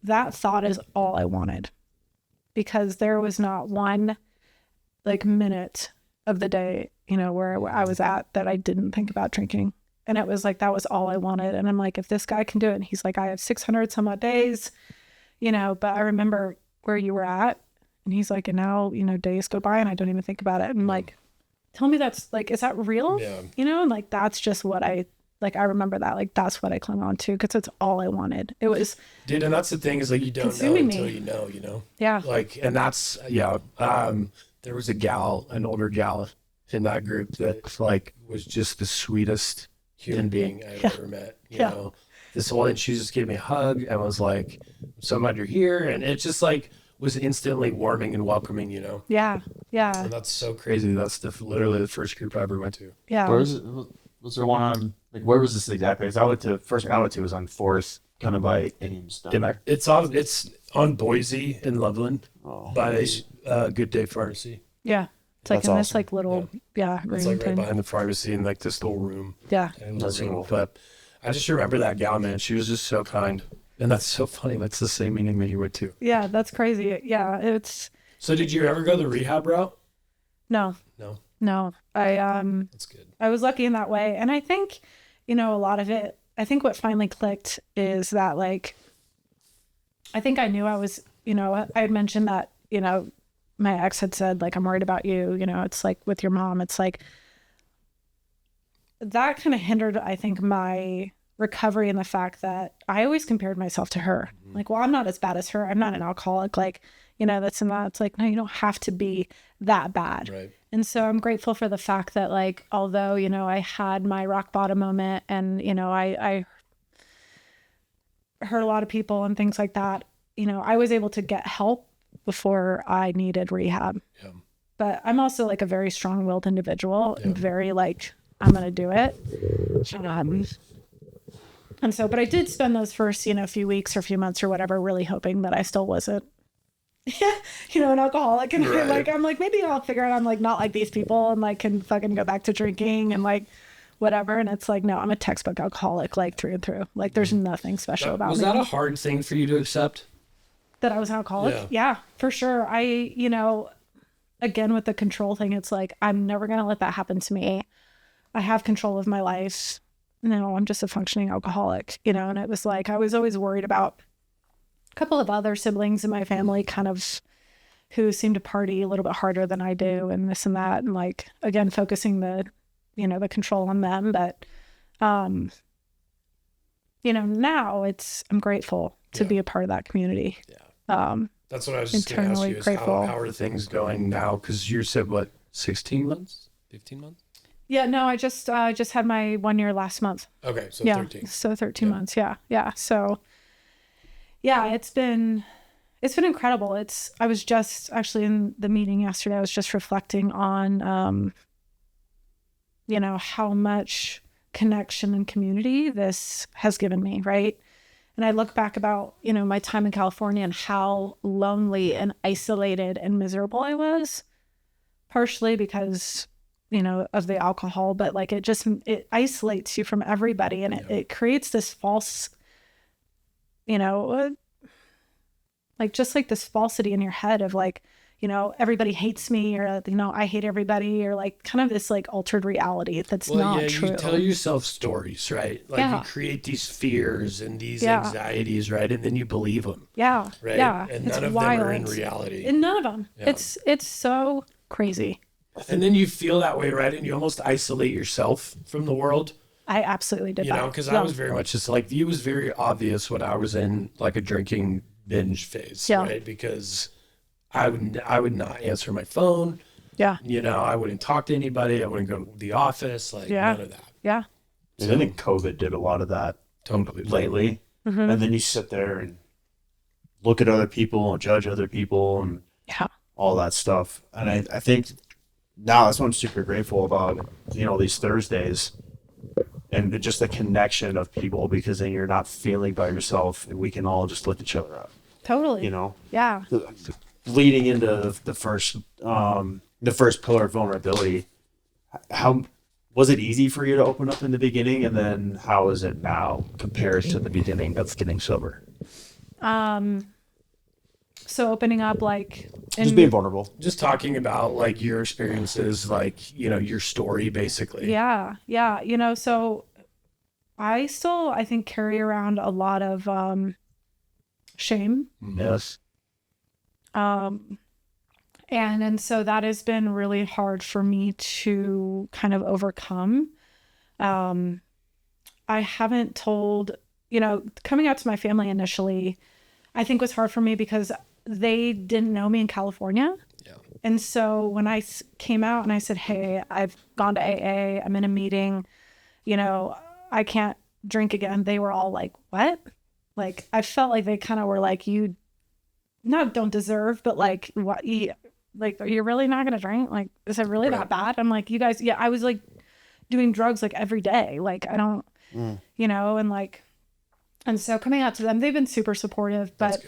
C: that thought is all I wanted, because there was not one like minute of the day, you know, where I was at that I didn't think about drinking. And it was like, that was all I wanted. And I'm like, if this guy can do it, and he's like, I have 600 some odd days, you know, but I remember where you were at. And he's like, and now, you know, days go by and I don't even think about it. And like, tell me that's like, is that real?
B: Yeah.
C: You know, and like, that's just what I remember that, like, that's what I clung on to, because it's all I wanted. It was,
B: Dude, and that's the thing, is like, you don't know
C: consuming
B: until
C: me.
B: you know.
C: yeah.
E: Like, and that's, yeah. There was a gal, an older gal in that group that like was just the sweetest
B: Human being I've ever met. You
C: Yeah.
B: know.
E: this whole, and she just gave me a hug and was like, so glad you're here. And it just like was instantly warming and welcoming, you know?
C: Yeah. Yeah.
B: And that's so
E: Crazy.
B: crazy.
E: That's literally the first group I ever went to.
C: Yeah.
D: Where was it? Was there one on, like, where was this exactly? Because first one I went to was on 4th, kind of by Ames. down there.
E: It's on Boise in Loveland by Good Day Pharmacy.
C: Yeah. It's like
A: That's
C: in this
A: awesome.
C: like little,
B: It's
C: room
B: like right
C: thing.
B: behind the pharmacy in like this little room.
C: Yeah.
B: And
A: That's
B: room.
A: cool.
E: But I just remember that gal, man. She was just so kind. And that's so funny. That's the same meeting that you went to.
C: Yeah. That's crazy. Yeah. It's,
B: So did you ever go the rehab route?
C: no,
B: No. That's good.
C: I was lucky in that way. And I think, you know, a lot of it, I think what finally clicked is that, like, I think I knew I was, you know, I had mentioned that, you know, my ex had said, like, I'm worried about you, you know, it's like with your mom, it's like, that kind of hindered, I think, my recovery in the fact that I always compared myself to her. Like, well, I'm not as bad as her. I'm not an alcoholic. Like, you know, that's and that. It's like, no, you don't have to be that bad.
B: Right.
C: And so I'm grateful for the fact that, like, although, you know, I had my rock bottom moment and, you know, I hurt a lot of people and things like that, you know, I was able to get help before I needed rehab.
B: Yeah.
C: But I'm also like a very strong-willed individual and very like, I'm going to do it. And so, but I did spend those first, you know, few weeks or few months or whatever, really hoping that I still wasn't, you know, an alcoholic. And
B: Right.
C: I'm like, maybe I'll figure out I'm like not like these people and like can fucking go back to drinking and like whatever. And it's like, no, I'm a textbook alcoholic, like through and through. Like there's nothing special about
E: Was
C: me.
E: that a hard thing for you to accept?
C: That I was an alcoholic?
B: Yeah.
C: Yeah, for sure. You know, again, with the control thing, it's like, I'm never going to let that happen to me. I have control of my life. No, I'm just a functioning alcoholic, you know? And it was like, I was always worried about a couple of other siblings in my family kind of who seem to party a little bit harder than I do and this and that. And like, again, focusing the, you know, the control on them. But, you know, now I'm grateful to be a part of that community.
B: Yeah.
C: Um,
B: That's what I was just going to ask
C: Internally
B: you, is
C: grateful.
B: how are
E: Things going now? Because you said, what, 16 months?
B: 15 months?
C: yeah, no, I just had my 1 year last month.
B: Okay, so
C: Yeah.
B: 13.
C: So 13
B: Yeah.
C: months. Yeah. Yeah. So yeah, it's been incredible. I was just actually in the meeting yesterday, I was just reflecting on, you know, how much connection and community this has given me. Right. And I look back about, you know, my time in California and how lonely and isolated and miserable I was, partially because, you know, of the alcohol, but like it isolates you from everybody and it creates this false, you know, like just like this falsity in your head of like, you know, everybody hates me or, you know, I hate everybody or like kind of this like altered reality that's not true.
B: You tell yourself stories, right? Like
C: Yeah.
B: you create these fears and these
C: Yeah.
B: anxieties, right? And then you believe them,
C: Yeah.
B: right?
C: Yeah.
B: And
C: it's
B: none of
C: wild.
B: them are in reality.
C: And none of them.
B: Yeah.
C: It's so crazy.
B: And then you feel that way, right? And you almost isolate yourself from the world.
C: I absolutely did
B: You
C: that.
B: know, because I was very much just like, it was very obvious when I was in like a drinking binge phase, right? Because I would not answer my phone.
C: Yeah.
B: You know, I wouldn't talk to anybody. I wouldn't go to the office. Like none of that.
C: Yeah.
D: I think COVID did a lot of that lately. And then you sit there and look at other people and judge other people and all that stuff. And I think now that's what I'm super grateful about, you know, these Thursdays and just the connection of people, because then you're not feeling by yourself and we can all just lift each other up.
C: Totally.
D: You know?
C: Yeah.
D: Leading into the first pillar of vulnerability, how was it easy for you to open up in the beginning, and then how is it now compared to the beginning of getting sober?
C: So opening up, like,
A: just being vulnerable,
B: just talking about like your experiences, like, you know, your story basically.
C: Yeah. You know, so I still, I think, carry around a lot of shame.
D: Yes.
C: And so that has been really hard for me to kind of overcome. I haven't told, you know, coming out to my family initially, I think was hard for me because they didn't know me in California.
B: Yeah.
C: And so when I came out and I said, hey, I've gone to AA, I'm in a meeting, you know, I can't drink again. They were all like, what? Like, I felt like they kind of were like, you don't deserve, but like, what? Like, are you really not going to drink? Like, is it really that bad? I'm like, you guys, I was like doing drugs like every day. Like, I don't, you know, and like, and so coming out to them, they've been super supportive, but,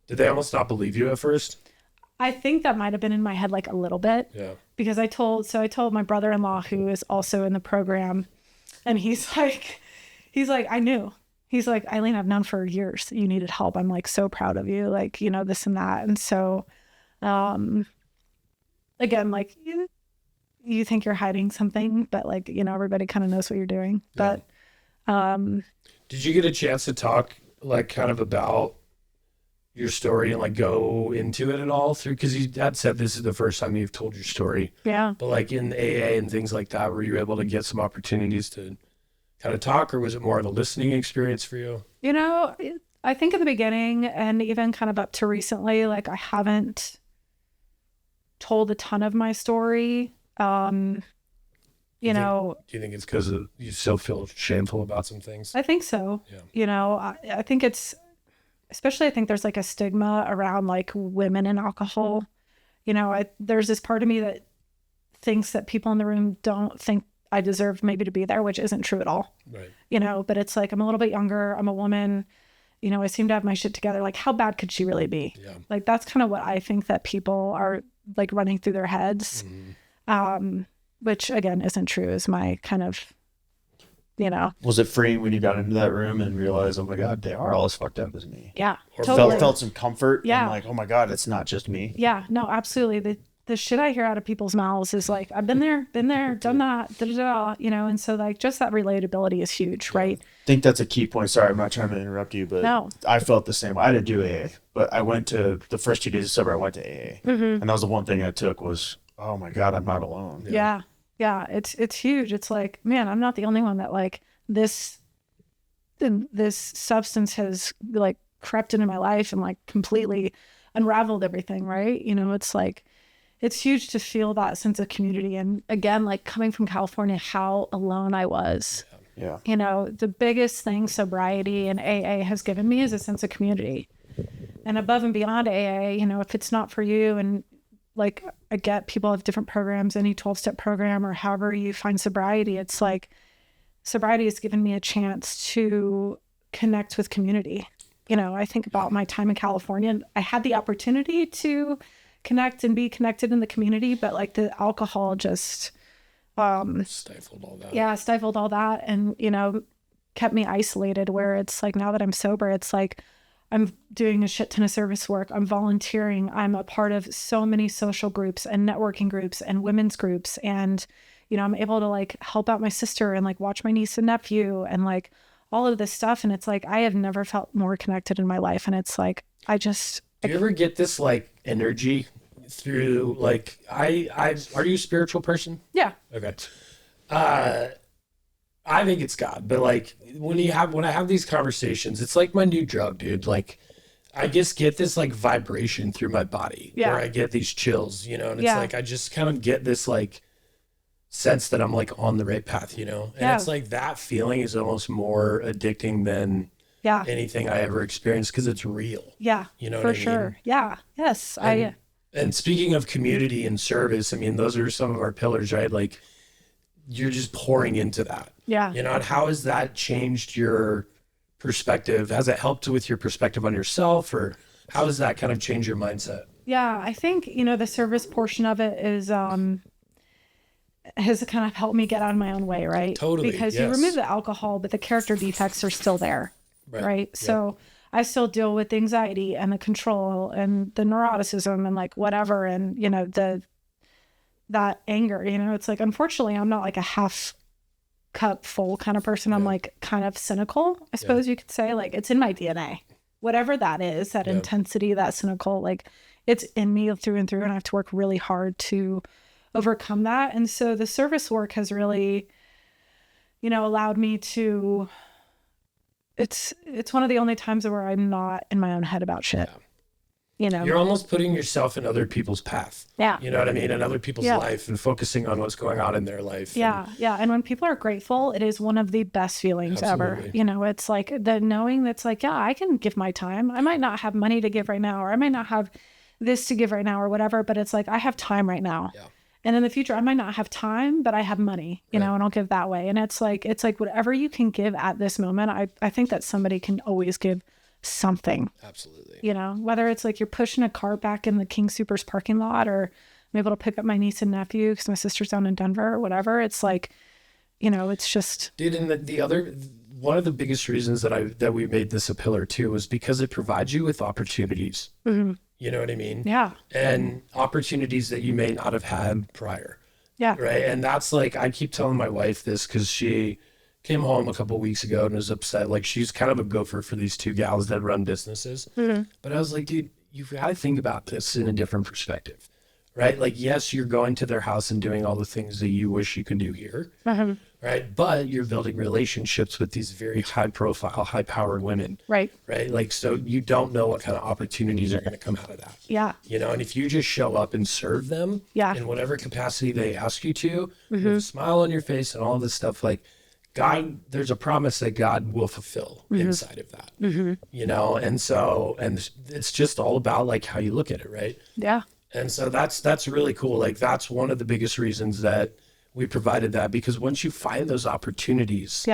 B: did they almost not believe you at first?
C: I think that might've been in my head like a little bit, because I told my brother-in-law, who is also in the program, and he's like, I knew. He's like, Eileen, I've known for years that you needed help. I'm like, so proud of you. Like, you know, this and that. And so, again, like you think you're hiding something, but like, you know, everybody kind of knows what you're doing. But,
B: did you get a chance to talk like kind of about your story and like go into it at all through? Because you had said this is the first time you've told your story.
C: Yeah.
B: But like in AA and things like that, were you able to get some opportunities to kind of talk, or was it more of a listening experience for you?
C: You know, I think at the beginning and even kind of up to recently, like I haven't told a ton of my story. You know,
B: do you think it's because you still feel shameful about some things?
C: I think so.
B: Yeah.
C: You know, I think it's, especially I think there's like a stigma around like women and alcohol. You know, there's this part of me that thinks that people in the room don't think I deserve maybe to be there, which isn't true at all.
B: Right.
C: You know, but it's like, I'm a little bit younger. I'm a woman. You know, I seem to have my shit together. Like, how bad could she really be?
B: Yeah.
C: Like, that's kind of what I think that people are like running through their heads. Which again isn't true, is my kind of, you know.
D: Was it freeing when you got into that room and realized, oh my God, they are all as fucked up as me?
C: Yeah.
B: Or
C: Totally.
A: felt some comfort.
C: Yeah.
A: And like, oh my God, it's not just me.
C: Yeah, no, absolutely. The shit I hear out of people's mouths is like, I've been there, done that, you know, and so like just that relatability is huge, right?
A: I think that's a key point. Sorry, I'm not trying to interrupt you, but
C: No.
A: I felt the same. I didn't do AA, but I went to the first 2 days of sober. I went to AA, and that was the one thing I took was, oh my God, I'm not alone.
C: Yeah. It's huge. It's like, man, I'm not the only one that like this substance has like crept into my life and like completely unraveled everything, right? You know, it's like, it's huge to feel that sense of community. And again, like coming from California, how alone I was.
A: Yeah.
C: You know, the biggest thing sobriety and AA has given me is a sense of community. And above and beyond AA, you know, if it's not for you, and like I get people have different programs, any 12-step program or however you find sobriety, it's like sobriety has given me a chance to connect with community. You know, I think about my time in California, and I had the opportunity to connect and be connected in the community, but like the alcohol just
B: stifled all that.
C: Yeah, stifled all that, and you know, kept me isolated, where it's like now that I'm sober, it's like I'm doing a shit ton of service work, I'm volunteering, I'm a part of so many social groups and networking groups and women's groups, and you know, I'm able to like help out my sister and like watch my niece and nephew and like all of this stuff, and it's like I have never felt more connected in my life. And it's like do you
B: ever get this like energy through like are you a spiritual person?
C: Yeah.
B: Okay.
E: I think it's God, but like when I have these conversations, it's like my new drug, dude. Like I just get this like vibration through my body where I get these chills, you know, and it's like I just kind of get this like sense that I'm like on the right path, you know, and it's like that feeling is almost more addicting than anything I ever experienced because it's real.
C: Yeah,
E: you know,
C: for sure. Yeah, yes,
E: And speaking of community and service, I mean, those are some of our pillars, right? Like you're just pouring into that.
C: Yeah.
E: You know, and how has that changed your perspective? Has it helped with your perspective on yourself, or how does that kind of change your mindset?
C: Yeah, I think, you know, the service portion of it is has kind of helped me get out of my own way, right?
E: Totally.
C: Because you remove the alcohol, but the character defects are still there. Right. Yep. So I still deal with the anxiety and the control and the neuroticism and like whatever, and you know, that anger, you know, it's like, unfortunately I'm not like a half cup full kind of person. I'm like kind of cynical, I suppose you could say. Like it's in my DNA, whatever that is, that intensity, that cynical, like it's in me through and through, and I have to work really hard to overcome that. And so the service work has really, you know, allowed me to, it's one of the only times where I'm not in my own head about shit. You know,
E: you're almost putting yourself in other people's path.
C: Yeah.
E: You know what I mean? In other people's life, and focusing on what's going on in their life.
C: Yeah. And when people are grateful, it is one of the best feelings ever. You know, it's like the knowing that's like, yeah, I can give my time. I might not have money to give right now, or I might not have this to give right now, or whatever, but it's like, I have time right now. Yeah. And in the future, I might not have time, but I have money, you know, and I'll give that way. And it's like whatever you can give at this moment, I think that somebody can always give something.
B: Absolutely.
C: You know, whether it's like you're pushing a cart back in the King Soopers parking lot, or I'm able to pick up my niece and nephew because my sister's down in Denver or whatever. It's like, you know, it's just.
E: Dude, and the other, one of the biggest reasons that we made this a pillar too was because it provides you with opportunities. Mm-hmm. You know what I mean?
C: Yeah.
E: And opportunities that you may not have had prior.
C: Yeah.
E: Right. And that's like, I keep telling my wife this because she came home a couple of weeks ago and was upset. Like she's kind of a gopher for these two gals that run businesses. Mm-hmm. But I was like, dude, you've got to think about this in a different perspective. Right. Like, yes, you're going to their house and doing all the things that you wish you could do here. Mm-hmm. Right. But you're building relationships with these very high profile, high powered women.
C: Right.
E: Right. Like, so you don't know what kind of opportunities are going to come out of that.
C: Yeah.
E: You know, and if you just show up and serve them in whatever capacity they ask you to, with a smile on your face and all this stuff, like God, there's a promise that God will fulfill inside of that, you know? And so, and it's just all about like how you look at it. Right.
C: Yeah.
E: And so that's really cool. Like that's one of the biggest reasons that we provided that, because once you find those opportunities,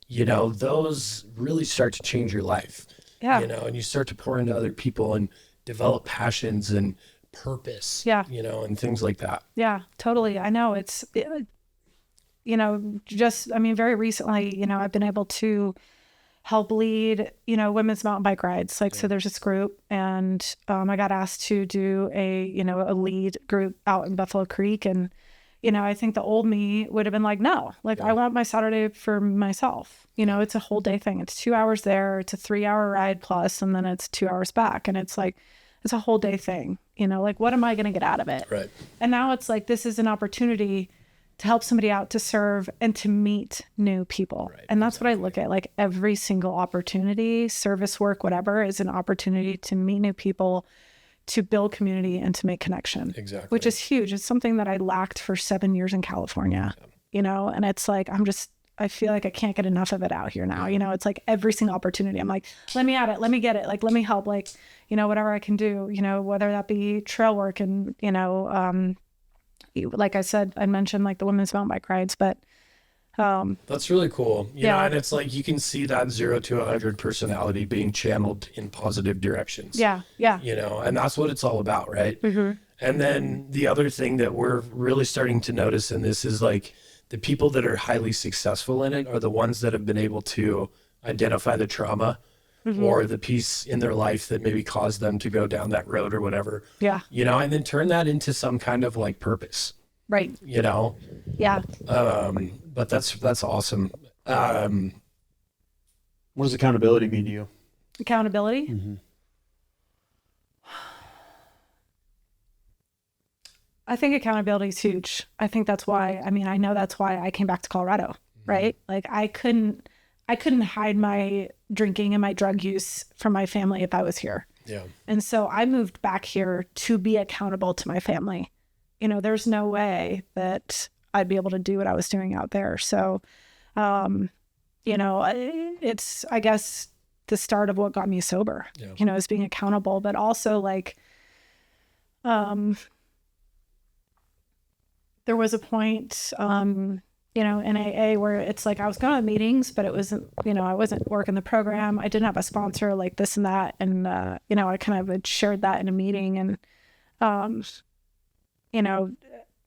E: you know, those really start to change your life, you know, and you start to pour into other people and develop passions and purpose, you know, and things like that.
C: Yeah, totally. I know you know, just, I mean, very recently, you know, I've been able to help lead, you know, women's mountain bike rides. Like, so there's this group, and I got asked to do a lead group out in Buffalo Creek. And, you know, I think the old me would have been like, no, like I want my Saturday for myself. You know, it's a whole day thing. It's 2 hours there. It's a 3-hour ride plus, and then it's 2 hours back. And it's like, it's a whole day thing, you know, like what am I going to get out of it?
E: Right.
C: And now it's like, this is an opportunity to help somebody out, to serve, and to meet new people. Right, and that's what I look at. Like every single opportunity, service work, whatever, is an opportunity to meet new people, to build community, and to make connection.
E: Exactly.
C: Which is huge. It's something that I lacked for 7 years in California, you know, and it's like, I feel like I can't get enough of it out here now. You know, it's like every single opportunity. I'm like, let me at it. Let me get it. Like, let me help. Like, you know, whatever I can do, you know, whether that be trail work and, you know, like I said, I mentioned like the women's mountain bike rides, but
E: that's really cool. You know, and it's like you can see that 0 to 100 personality being channeled in positive directions.
C: Yeah.
E: You know, and that's what it's all about, right? Mm-hmm. And then the other thing that we're really starting to notice in this is like the people that are highly successful in it are the ones that have been able to identify the trauma or the piece in their life that maybe caused them to go down that road or whatever. Yeah. You know, and then turn that into some kind of like purpose.
C: Right.
E: You know?
C: Yeah.
E: But that's awesome.
D: What does accountability mean to you?
C: Accountability? Mm-hmm. I think accountability is huge. I think that's why, I know that's why I came back to Colorado. right? Like I couldn't hide my drinking and my drug use from my family if I was here.
B: Yeah.
C: And so I moved back here to be accountable to my family. You know, there's no way that I'd be able to do what I was doing out there. So, you know, it's, I guess, the start of what got me sober, you know, is being accountable, but also like, there was a point, you know, in AA where it's like I was going to meetings, but it wasn't, you know, I wasn't working the program. I didn't have a sponsor, like this and that. And, you know, I kind of had shared that in a meeting, and, you know,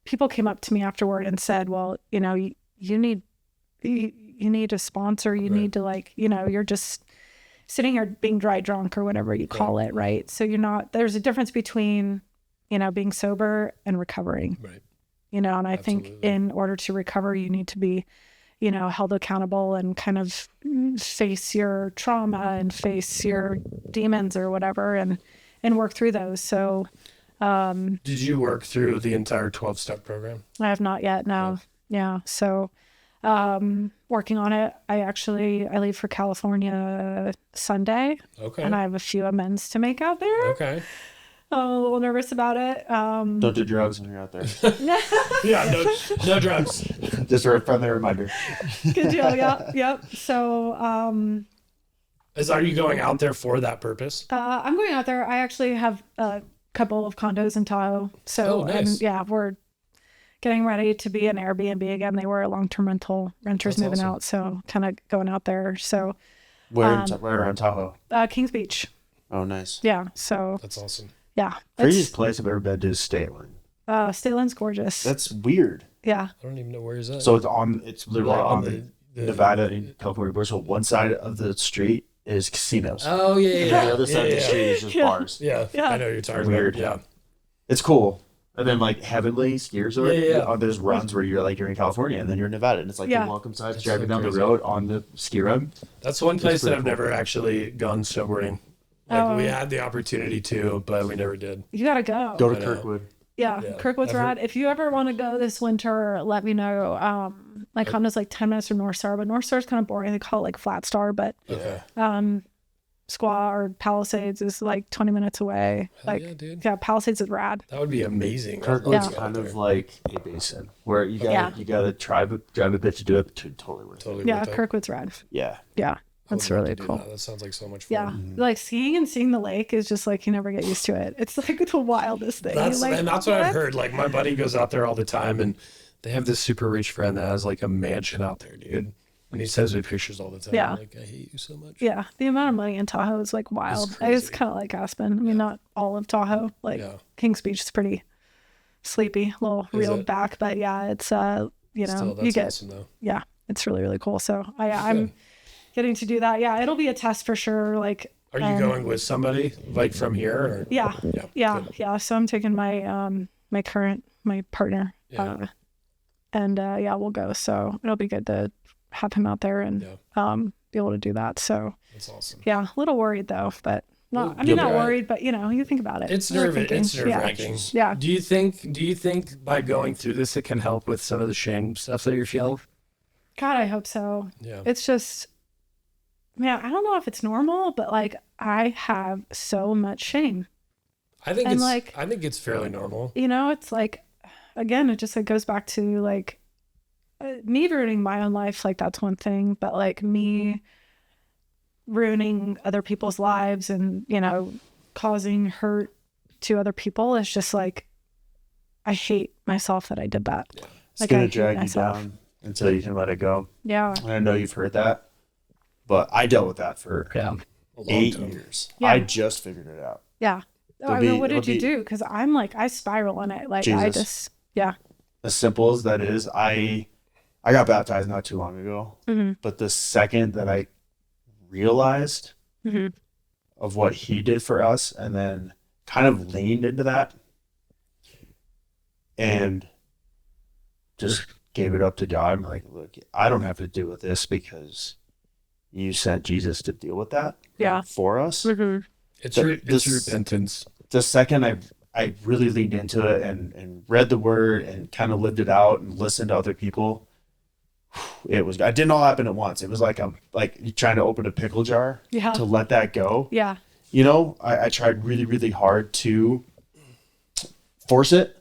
C: people came up to me afterward and said, well, you know, you need a sponsor. You need to, like, you know, you're just sitting here being dry drunk or whatever you call it. Right. So there's a difference between, you know, being sober and recovering. Right. You know, and I think in order to recover, you need to be, you know, held accountable and kind of face your trauma and face your demons or whatever, and work through those. So,
B: did you work through the entire 12-step program?
C: I have not yet. No. Yeah. So, working on it. I leave for California Sunday. Okay. And I have a few amends to make out there.
B: Okay.
C: I'm a little nervous about it.
A: Don't do drugs when you're out there.
B: Yeah, no drugs.
A: Just a friendly reminder.
C: Good deal. Yep. So,
B: are you going out there for that purpose?
C: I'm going out there. I actually have a couple of condos in Tahoe. So,
B: nice.
C: And yeah, we're getting ready to be an Airbnb again. They were a long-term renters
B: That's
C: moving
B: awesome.
C: out. So kind of going out there. So
A: where around Tahoe?
C: Kings Beach.
A: Oh, nice.
C: Yeah. So
B: that's awesome.
C: Yeah.
D: Craziest place I've ever been to is Stateland.
C: Stateland's gorgeous.
A: That's weird.
C: Yeah.
B: I don't even know where is that.
D: So it's literally on the Nevada and California border. So one side of the street is casinos.
B: Oh yeah.
D: And the other side of the street is just bars.
B: Yeah. I know what you're talking
D: Weird.
B: about. Yeah.
D: It's cool. And then like Heavenly ski resort.
B: Yeah.
D: There's runs where you're in California and then you're in Nevada, and it's like the welcome side driving down the road on the ski run.
B: That's one place that I've never actually gone sobering. Like we had the opportunity to, but we never did.
C: You gotta go.
A: Go to Kirkwood.
C: Yeah, Kirkwood's rad. If you ever want to go this winter, let me know. My condo's like 10 minutes from North Star, but North Star's kind of boring. They call it like Flat Star, but Squaw or Palisades is like 20 minutes away.
B: Hell yeah, dude.
C: Yeah, Palisades is rad.
B: That would be amazing.
D: Kirkwood's kind of like a basin where you gotta drive a bit to do it, but totally worth it.
C: Yeah, Kirkwood's rad.
A: Yeah.
C: That's really cool.
B: That sounds like so much fun.
C: Yeah, like skiing and seeing the lake is just like you never get used to it. It's like the wildest thing.
B: That's what I've heard. Like my buddy goes out there all the time, and they have this super rich friend that has like a mansion out there, dude. And he sends me pictures all the time.
C: Yeah.
B: I'm like, I hate you so much.
C: Yeah, the amount of money in Tahoe is like wild. It's kind of like Aspen. I mean, not all of Tahoe. Like Kings Beach is pretty sleepy, a little reeled back, but yeah, it's
B: Still, that's
C: you get
B: awesome, though.
C: Yeah, it's really really cool. So I'm getting to do that. Yeah, it'll be a test for sure. Like,
B: are you going with somebody like from here? Or?
C: Yeah. So I'm taking my my partner, and we'll go. So it'll be good to have him out there and be able to do that. So
B: that's awesome.
C: Yeah, a little worried though, but not worried, but you think about it.
B: It's nerve-wracking.
C: Yeah.
B: Do you think by going through this it can help with some of the shame stuff that you're feeling?
C: God, I hope so.
B: Yeah.
C: It's just, man, I don't know if it's normal, but like I have so much shame.
B: I think it's fairly normal.
C: It's like, again, it just like goes back to like me ruining my own life. Like that's one thing, but like me ruining other people's lives and, causing hurt to other people is just like, I hate myself that I did that.
A: Yeah. It's going to drag you down until you can let it go.
C: Yeah.
A: And I know you've heard that, but I dealt with that for 8 years. Yeah. I just figured it out.
C: Yeah. What did you do? Because I'm like, I spiral in it. Like Jesus.
A: As simple as that is, I got baptized not too long ago, but the second that I realized of what he did for us and then kind of leaned into that and just gave it up to God. I'm like, look, I don't have to deal with this because you sent Jesus to deal with that for us.
B: It's repentance.
A: The second I really leaned into it and read the word and kind of lived it out and listened to other people,
D: it was, it didn't all happen at once. It was like you trying to open a pickle jar to let that go.
C: Yeah.
D: You know, I tried really, really hard to force it,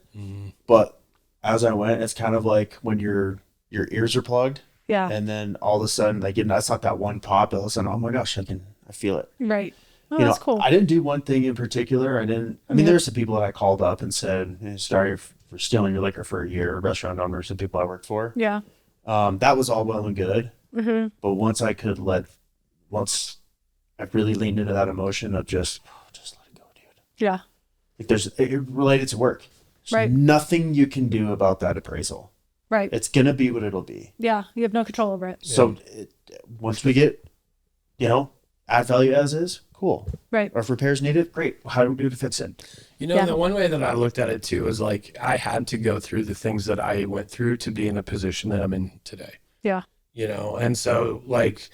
D: but as I went, it's kind of like when your ears are plugged.
C: Yeah.
D: And then all of a sudden, like, that's not that one pop. All of a sudden, oh my gosh, I feel it.
C: Right. Oh,
D: you
C: that's
D: know,
C: cool.
D: I didn't do one thing in particular. I mean, there's some people that I called up and said, sorry for stealing your liquor for a year, restaurant owners and people I worked for.
C: Yeah.
D: That was all well and good. But once I really leaned into that emotion of just let it go, dude.
C: Yeah.
D: Like it related to work. There's nothing you can do about that appraisal.
C: Right.
D: It's going to be what it'll be.
C: Yeah. You have no control over it.
D: So once we get, add value as is, cool.
C: Right.
D: Or if repairs needed, great. How do we do it to fix it?
E: The one way that I looked at it too is like I had to go through the things that I went through to be in the position that I'm in today.
C: Yeah.
E: And so like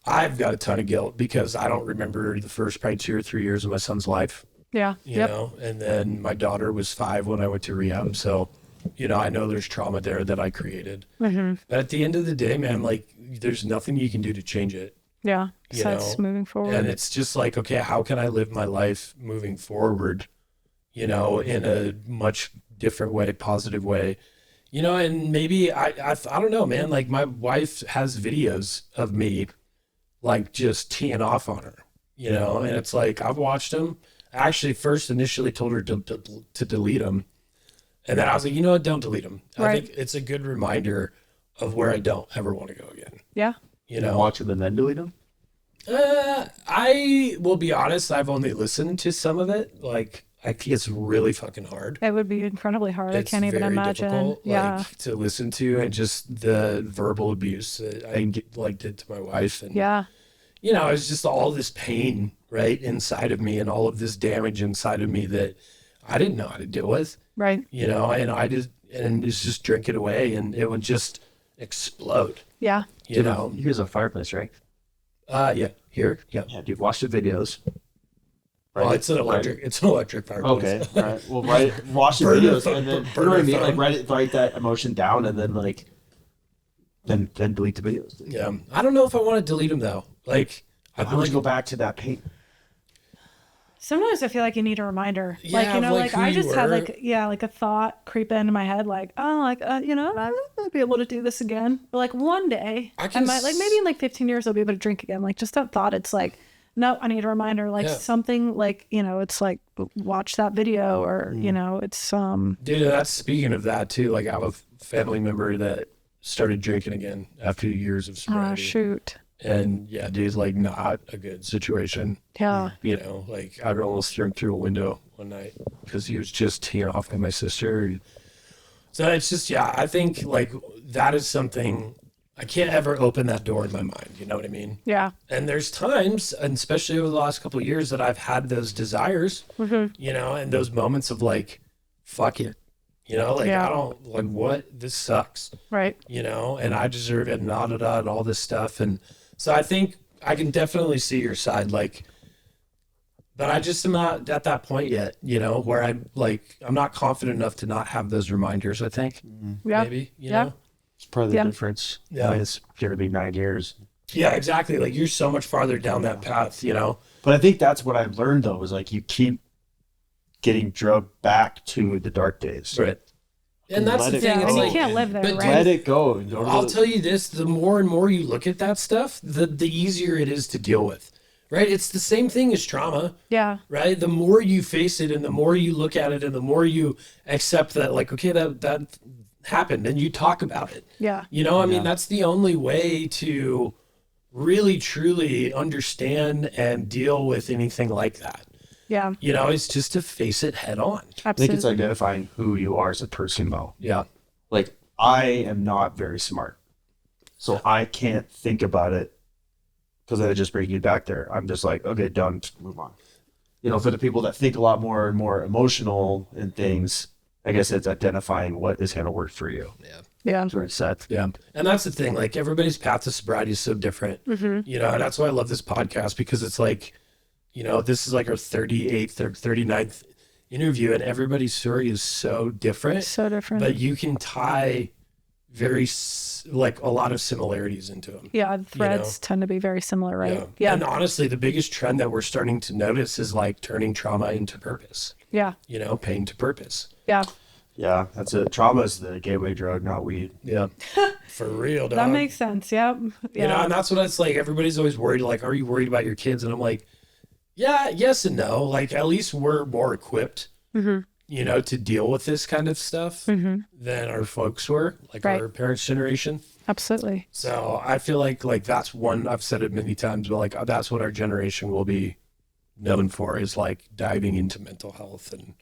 E: I've got a ton of guilt because I don't remember the first probably 2 or 3 years of my son's life.
C: Yeah.
E: You know, and then my daughter was 5 when I went to rehab. So, I know there's trauma there that I created. But at the end of the day, man, like there's nothing you can do to change it.
C: Yeah. Besides moving forward.
E: And it's just like, okay, how can I live my life moving forward, in a much different way, positive way, and maybe I don't know, man, like my wife has videos of me like just teeing off on her, and it's like, I've watched them. I actually first initially told her to delete them. And then I was like, what, don't delete them. I think it's a good reminder of where I don't ever want to go again.
C: Yeah.
D: Watch them and then delete them?
E: I will be honest, I've only listened to some of it. Like, I think it's really fucking hard.
C: It would be incredibly hard.
E: It's
C: I can't even
E: very
C: imagine.
E: difficult,
C: Yeah.
E: to listen to, and just the verbal abuse that I did to my wife. And, it's just all this pain right inside of me and all of this damage inside of me that I didn't know how to deal with.
C: Right.
E: And just drink it away and it would just explode.
C: Yeah.
E: You know.
D: You guys have a fireplace, right?
E: Yeah. Here. Yeah.
D: Yeah, dude, watch the videos.
E: Right? Well, it's an electric fireplace.
D: Okay. All right. Well, watch the videos and then, you know what I mean? Like write that emotion down and then then delete the videos.
E: Yeah. I don't know if I want to delete them though. Like,
D: I want to go back to that pain.
C: Sometimes I feel like you need a reminder.
E: Yeah,
C: I just had like a thought creep into my head, like, I might be able to do this again. But like one day I might, like maybe in like 15 years I'll be able to drink again. Like just that thought, it's like, no, I need a reminder. Like something like, it's like watch that video or, it's
E: Dude, that's speaking of that too. Like I have a family member that started drinking again after years of sobriety.
C: Oh shoot.
E: And yeah, dude, like not a good situation.
C: Yeah.
E: Like I almost threw him through a window one night because he was just teeing off with my sister. So it's just, I think like that is something I can't ever open that door in my mind. You know what I mean?
C: Yeah.
E: And there's times, and especially over the last couple of years, that I've had those desires, and those moments of like, fuck it. I don't like what this sucks.
C: Right.
E: And I deserve it and and all this stuff. And so I think I can definitely see your side, like, but I just am not at that point yet, where I'm not confident enough to not have those reminders, I think.
C: Yeah.
E: Maybe, you know?
D: It's probably the difference.
E: Yeah.
D: It's going to be 9 years.
E: Yeah, exactly. Like you're so much farther down that path,
D: But I think that's what I've learned though, is like you keep getting drugged back to the dark days.
E: Right. And that's the thing.
C: Yeah,
E: it's
C: you can't live there, right?
D: Let it go.
E: I'll tell you this, the more and more you look at that stuff, the easier it is to deal with, right? It's the same thing as trauma.
C: Yeah.
E: Right? The more you face it and the more you look at it and the more you accept that, like, okay, that happened and you talk about it.
C: Yeah.
E: I mean, that's the only way to really, truly understand and deal with anything like that.
C: Yeah.
E: It's just to face it head on.
C: Absolutely.
D: I think it's identifying who you are as a person, though.
E: Yeah.
D: Like, I am not very smart. So I can't think about it because I just bring you back there. I'm just like, okay, done, move on. For the people that think a lot more and more emotional and things, I guess it's identifying what is going to work for you.
E: Yeah.
C: Yeah.
D: That's where it's set.
E: Yeah. And that's the thing. Like, everybody's path to sobriety is so different. And that's why I love this podcast, because it's like, this is like our 38th or 39th interview, and everybody's story is so different.
C: So different.
E: But you can tie like a lot of similarities into them.
C: Yeah, the threads tend to be very similar, right? Yeah.
E: And honestly, the biggest trend that we're starting to notice is like turning trauma into purpose.
C: Yeah.
E: Pain to purpose.
C: Yeah.
D: Yeah, that's it. Trauma is the gateway drug, not weed.
E: Yeah. For real, dog.
C: That makes sense. Yep. Yeah.
E: And that's what it's like. Everybody's always worried, like, are you worried about your kids? And I'm like, yeah, yes and no. Like, at least we're more equipped, to deal with this kind of stuff than our folks were, like our parents' generation.
C: Absolutely.
E: So I feel like that's one, I've said it many times, but like, that's what our generation will be known for, is like diving into mental health and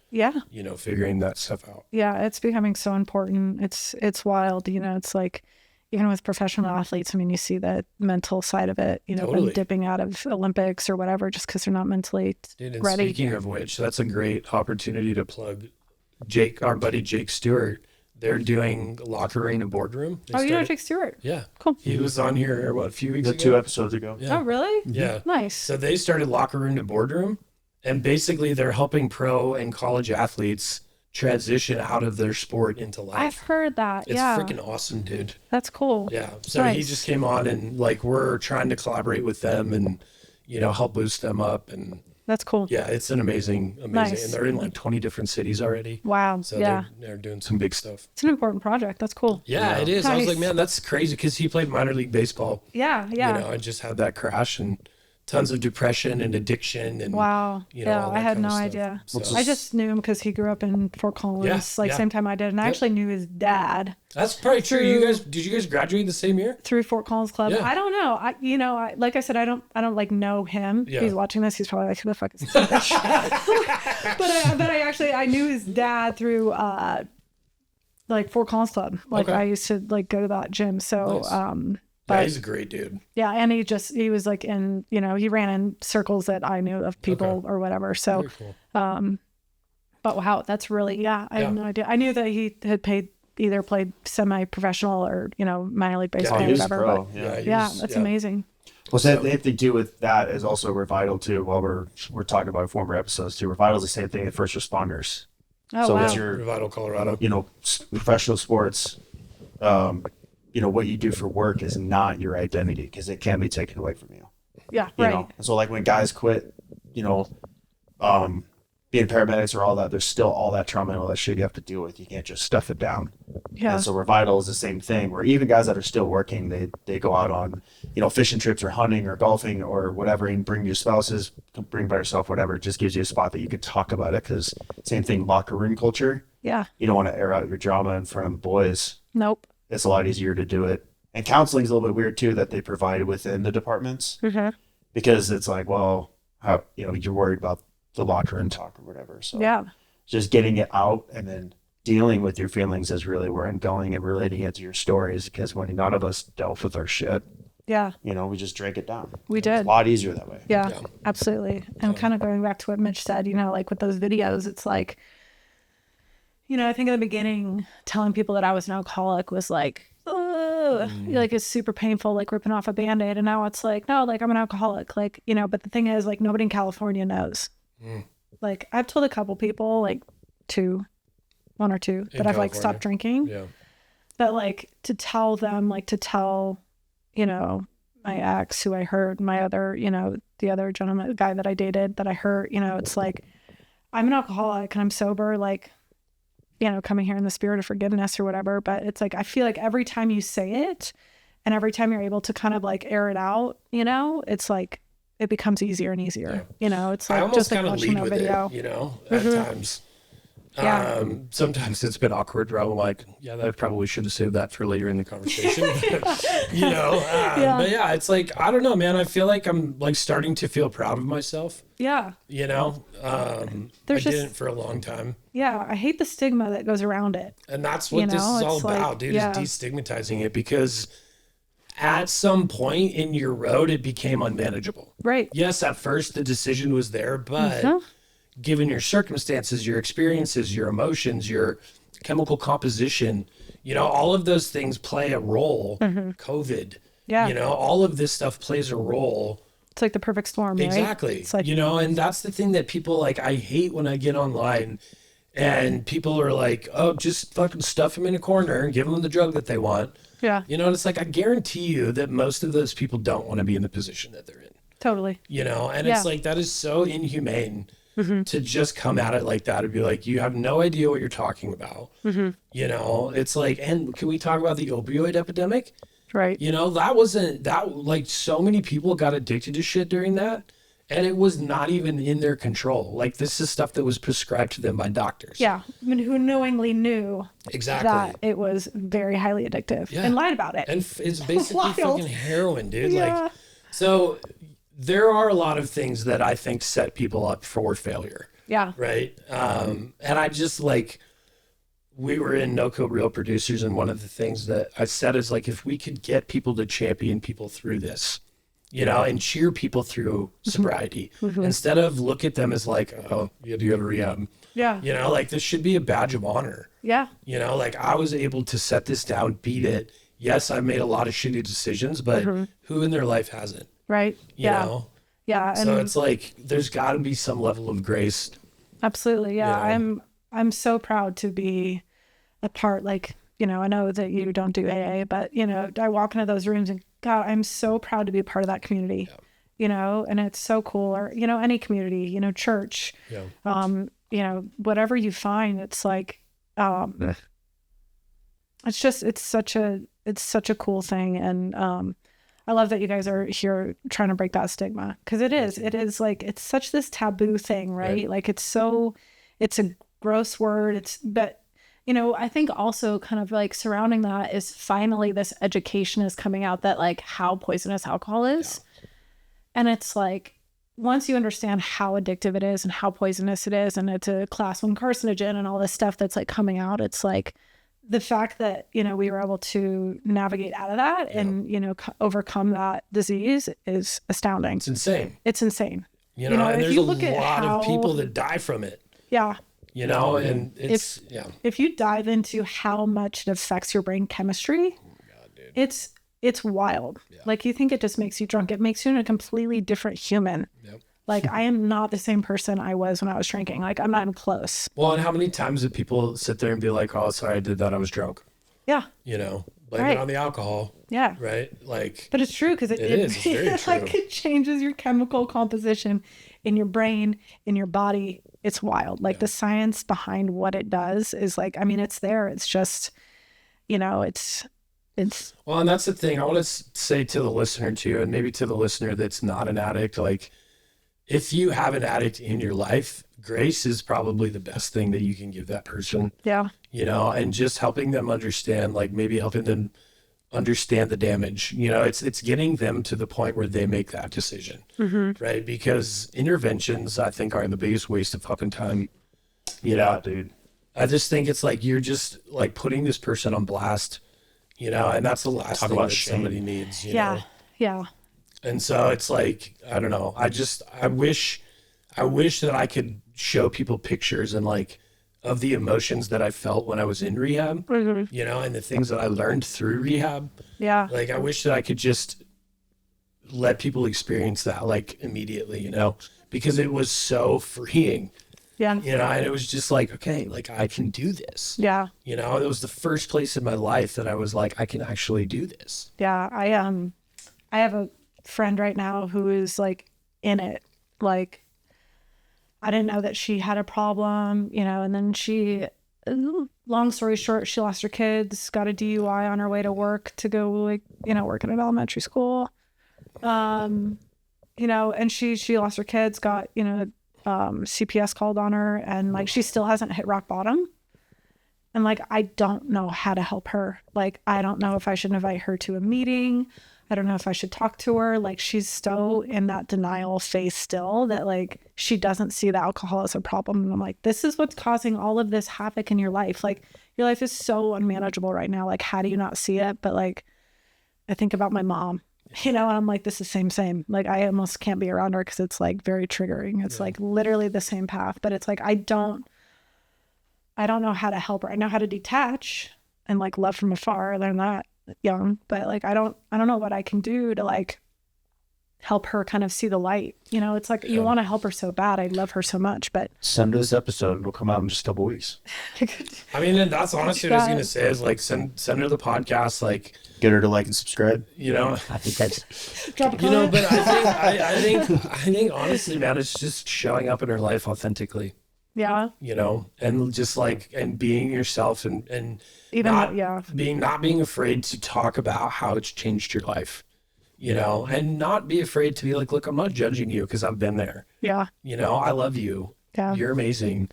E: figuring that stuff out.
C: Yeah, it's becoming so important. It's wild. It's like, even with professional athletes, I mean, you see the mental side of it, them dipping out of Olympics or whatever just because they're not mentally ready.
E: Speaking of which, that's a great opportunity to plug our buddy Jake Stewart. They're doing Locker Room and Boardroom.
C: You know Jake Stewart?
E: Yeah.
C: Cool.
E: He was on here, a few weeks ago?
D: 2 episodes ago.
E: Yeah.
C: Oh, really?
E: Yeah.
C: Nice.
E: So they started Locker Room and Boardroom, and basically they're helping pro and college athletes transition out of their sport into life.
C: I've heard that.
E: It's freaking awesome, dude.
C: That's cool.
E: Yeah. So he just came on, and like we're trying to collaborate with them and help boost them up, and
C: that's cool.
E: Yeah, it's an amazing.
C: Nice.
E: And they're in like 20 different cities already.
C: Wow.
E: So they're doing some big stuff.
C: It's an important project. That's cool.
E: Yeah, it is. Nice. I was like, man, that's crazy, because he played minor league baseball.
C: Yeah.
E: I just had that crash and tons of depression and addiction and
C: wow. I had no idea. So. I just knew him because he grew up in Fort Collins, same time I did, and I actually knew his dad.
E: That's probably true. Did you guys graduate the same year?
C: Through Fort Collins Club. Yeah. I don't know. I like I said, I don't like know him. Yeah. If he's watching this, he's probably like, who the fuck is this? but I knew his dad through like Fort Collins Club. Like I used to like go to that gym. So
E: nice. But, he's a great dude.
C: Yeah, and he was like in, he ran in circles that I knew of people or whatever. So,
E: cool.
C: But wow, that's really, I had no idea. I knew that he had played semi-professional or, minor league baseball or whatever.
D: Pro.
C: But that's amazing.
D: Well, so they have to do with that is also Revital too. While we're talking about former episodes too, Revital is the same thing as first responders.
C: Oh,
D: so
C: wow.
D: it's your
E: Revital, Colorado.
D: Professional sports. What you do for work is not your identity, because it can be taken away from you.
C: Yeah,
D: you know? So like when guys quit, being paramedics or all that, there's still all that trauma and all that shit you have to deal with. You can't just stuff it down.
C: Yeah.
D: And so Revital is the same thing, where even guys that are still working, they go out on, fishing trips or hunting or golfing or whatever, and bring your spouses, bring by yourself, whatever. It just gives you a spot that you can talk about it, because same thing, locker room culture.
C: Yeah.
D: You don't want to air out your drama in front of boys.
C: Nope.
D: It's a lot easier to do it. And counseling is a little bit weird too, that they provide within the departments, because it's like, well, how, you're worried about the locker room talk or whatever. So just getting it out and then dealing with your feelings is really where I'm going, and relating it to your stories, because when none of us dealt with our shit, we just drank it down.
C: We did.
D: It's a lot easier that way.
C: Yeah. Absolutely. And kind of going back to what Mitch said, like with those videos, it's like, I think in the beginning, telling people that I was an alcoholic was like, like it's super painful, like ripping off a Band-Aid. And now it's like, no, like I'm an alcoholic, like, but the thing is, like, nobody in California knows. Like I've told a couple people, like one or two, that I've like stopped drinking. Yeah. That like to tell them, like to tell, my ex, who I heard, my other, the other gentleman, guy that I dated that I heard, it's like, I'm an alcoholic and I'm sober, like, coming here in the spirit of forgiveness or whatever. But it's like, I feel like every time you say it and every time you're able to kind of like air it out, it's like, it becomes easier and easier. It's like just like watching a video.
E: At times. Sometimes it's been awkward where I'm like, I probably should have saved that for later in the conversation. But yeah, it's like, I don't know, man. I feel like I'm like starting to feel proud of myself.
C: Yeah.
E: I didn't for a long time.
C: Yeah. I hate the stigma that goes around it.
E: And that's what this is all about, dude, is destigmatizing it, because at some point in your road, it became unmanageable.
C: Right.
E: Yes, at first the decision was there, but given your circumstances, your experiences, your emotions, your chemical composition, all of those things play a role. COVID, all of this stuff plays a role.
C: It's like the perfect storm, right?
E: Exactly.
C: It's like,
E: and that's the thing that people like, I hate when I get online And people are like, oh, just fucking stuff them in a corner and give them the drug that they want.
C: Yeah.
E: You know, and it's like, I guarantee you that most of those people don't want to be in the position that they're in.
C: Totally.
E: You know, and it's like, that is so inhumane to just come at it like that and be like, you have no idea what you're talking about. You know, it's like, and can we talk about the opioid epidemic?
C: Right.
E: You know, like so many people got addicted to shit during that. And it was not even in their control. Like, this is stuff that was prescribed to them by doctors.
C: Yeah. I mean, who knowingly knew that it was very highly addictive and lied about it.
E: And it's basically fucking heroin, dude. Like, so there are a lot of things that I think set people up for failure.
C: Yeah.
E: Right. And I just like, we were in No Code Real Producers, and one of the things that I said is like, if we could get people to champion people through this, you know, and cheer people through sobriety instead of look at them as like, oh, you had to go to rehab. Yeah. You know, like, this should be a badge of honor. Yeah. You know, like, I was able to set this down, beat it. Yes, I made a lot of shitty decisions, but who in their life hasn't? Right. You know? Yeah. So it's like, there's got to be some level of grace.
C: Absolutely. Yeah. You know? I'm so proud to be a part, like, you know, I know that you don't do AA, but, you know, I walk into those rooms and God, I'm so proud to be a part of that community, you know, and it's so cool. Or, you know, any community, you know, church, you know, whatever you find, it's like, it's just, it's such a cool thing. And I love that you guys are here trying to break that stigma, because it is like, it's such this taboo thing, right? Like, it's a gross word. But you know, I think also kind of like surrounding that is finally this education is coming out that like how poisonous alcohol is. Yeah. And it's like, once you understand how addictive it is and how poisonous it is, and it's a class 1 carcinogen and all this stuff that's like coming out, it's like the fact that, you know, we were able to navigate out of that and, you know, overcome that disease is astounding.
E: It's insane.
C: It's insane.
E: You know, and there's a lot of people that die from it. Yeah. You know, and it's,
C: if you dive into how much it affects your brain chemistry, it's wild. Yeah. Like, you think it just makes you drunk. It makes you a completely different human. Yep. Like, I am not the same person I was when I was drinking. Like, I'm not even close.
E: Well, and how many times did people sit there and be like, oh, sorry, I did that, I was drunk. Yeah. You know, blame it on the alcohol. Yeah. Right? Like,
C: but it's true, because it is. It's very true. Like, it changes your chemical composition in your brain, in your body. It's wild. Like, the science behind what it does is like, I mean, it's there. It's just, you know, it's.
E: Well, and that's the thing I want to say to the listener too, and maybe to the listener that's not an addict, like, if you have an addict in your life, grace is probably the best thing that you can give that person. Yeah. You know, and just helping them understand, like, maybe helping them understand the damage. You know, it's getting them to the point where they make that decision. Right? Because interventions, I think, are the biggest waste of fucking time. You know, dude. I just think it's like, you're just like putting this person on blast, you know, and that's the last thing that somebody needs. You know? Yeah. And so it's like, I don't know. I wish that I could show people pictures and like of the emotions that I felt when I was in rehab, you know, and the things that I learned through rehab. Yeah. Like, I wish that I could just let people experience that, like, immediately, you know, because it was so freeing. Yeah. You know, and it was just like, okay, like, I can do this. Yeah. You know, it was the first place in my life that I was like, I can actually do this.
C: Yeah. I have a friend right now who is like in it. Like, I didn't know that she had a problem, you know, and then she, long story short, she lost her kids, got a DUI on her way to work to go, like, you know, work in an elementary school. You know, and she lost her kids, got, you know, CPS called on her, and like, she still hasn't hit rock bottom. And like, I don't know how to help her. Like, I don't know if I should invite her to a meeting. I don't know if I should talk to her. Like, she's so in that denial phase still that like, she doesn't see the alcohol as a problem. And I'm like, this is what's causing all of this havoc in your life. Like, your life is so unmanageable right now. Like, how do you not see it? But like, I think about my mom, you know, and I'm like, this is same. Like, I almost can't be around her because it's like very triggering. It's like literally the same path, but it's like, I don't know how to help her. I know how to detach and like love from afar. I learned that young, but like, I don't know what I can do to like help her kind of see the light. You know, it's like you want to help her so bad. I love her so much, but
D: send her this episode. It'll come out in just a couple weeks.
B: I mean, and that's honestly what I was going to say is like send her the podcast, like
A: get her to like and subscribe.
B: You know,
D: I think that's
B: you know, but I think honestly, man, it's just showing up in her life authentically.
C: Yeah.
B: You know, and just like, and being yourself and
C: even
B: not being afraid to talk about how it's changed your life. You know, and not be afraid to be like, look, I'm not judging you because I've been there.
C: Yeah.
B: You know, I love you.
C: Yeah.
B: You're amazing.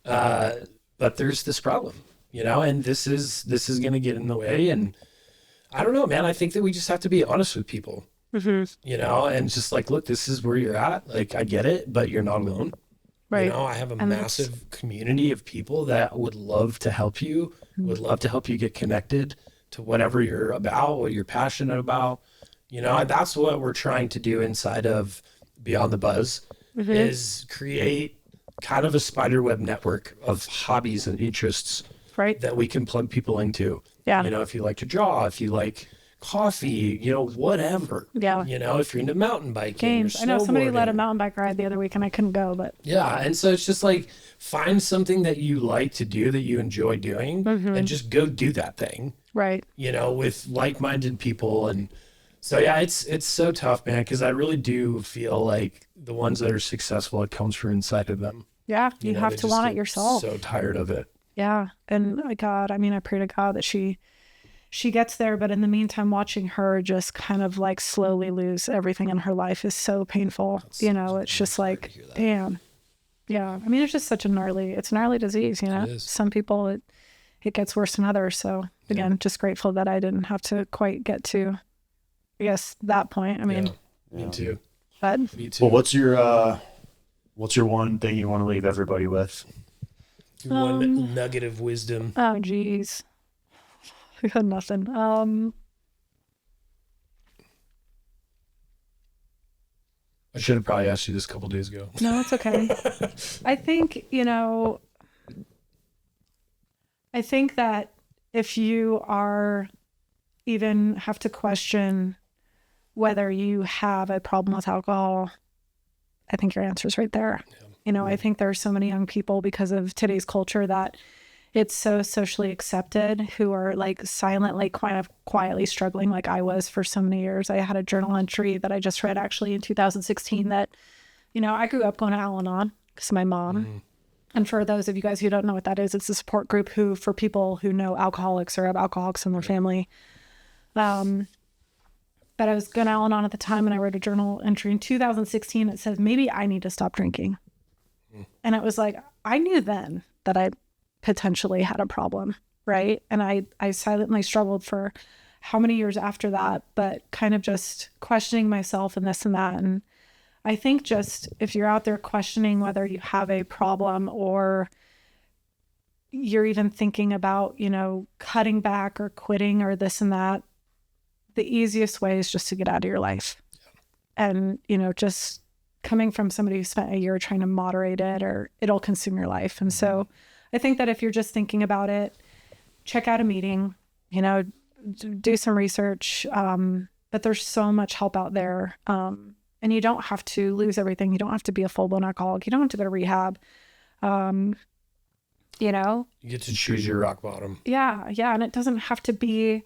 B: But there's this problem, you know, and this is going to get in the way. And I don't know, man, I think that we just have to be honest with people, you know, and just like, look, this is where you're at. Like, I get it, but you're not alone.
C: Right.
B: You know, I have a massive community of people that would love to help you, would love to help you get connected to whatever you're about, what you're passionate about. You know, that's what we're trying to do inside of Beyond the Buzz is create kind of a spiderweb network of hobbies and interests that we can plug people into.
C: Yeah.
B: You know, if you like to draw, if you like coffee, you know, whatever.
C: Yeah.
B: You know, if you're into mountain biking,
C: games. I know somebody led a mountain bike ride the other week and I couldn't go, but
B: yeah. And so it's just like find something that you like to do that you enjoy doing and just go do that thing.
C: Right.
B: You know, with like-minded people. And so, yeah, it's so tough, man, because I really do feel like the ones that are successful, it comes from inside of them.
C: Yeah, you have to want it yourself.
B: So tired of it.
C: Yeah, and God, I mean, I pray to God that she gets there, but in the meantime, watching her just kind of like slowly lose everything in her life is so painful. You know, it's just like, damn. Yeah, I mean, it's just such a gnarly disease, you know? Some people, it gets worse than others. So again, just grateful that I didn't have to quite get to, I guess, that point. I mean,
B: me too.
C: But
B: Me too.
D: Well, what's your one thing you want to leave everybody with?
B: One nugget of wisdom.
C: Oh, geez. We got nothing.
B: I should have probably asked you this a couple days ago.
C: No, it's okay. I think, you know, I think that if you are even have to question whether you have a problem with alcohol, I think your answer is right there. Yeah. You know, I think there are so many young people because of today's culture that it's so socially accepted who are like silently, kind of quietly struggling like I was for so many years. I had a journal entry that I just read actually in 2016 that, you know, I grew up going to Al-Anon because of my mom. And for those of you guys who don't know what that is, it's a support group for people who know alcoholics or have alcoholics in their family. But I was going to Al-Anon at the time and I wrote a journal entry in 2016 that says, maybe I need to stop drinking. And it was like, I knew then that I potentially had a problem, right? And I silently struggled for how many years after that, but kind of just questioning myself and this and that. And I think just if you're out there questioning whether you have a problem or you're even thinking about, you know, cutting back or quitting or this and that, the easiest way is just to get out of your life. And, you know, just coming from somebody who spent a year trying to moderate it, or it'll consume your life. And so I think that if you're just thinking about it, check out a meeting, you know, do some research. But there's so much help out there. And you don't have to lose everything. You don't have to be a full-blown alcoholic. You don't have to go to rehab. You know,
B: you get to choose your rock bottom.
C: Yeah. And it doesn't have to be,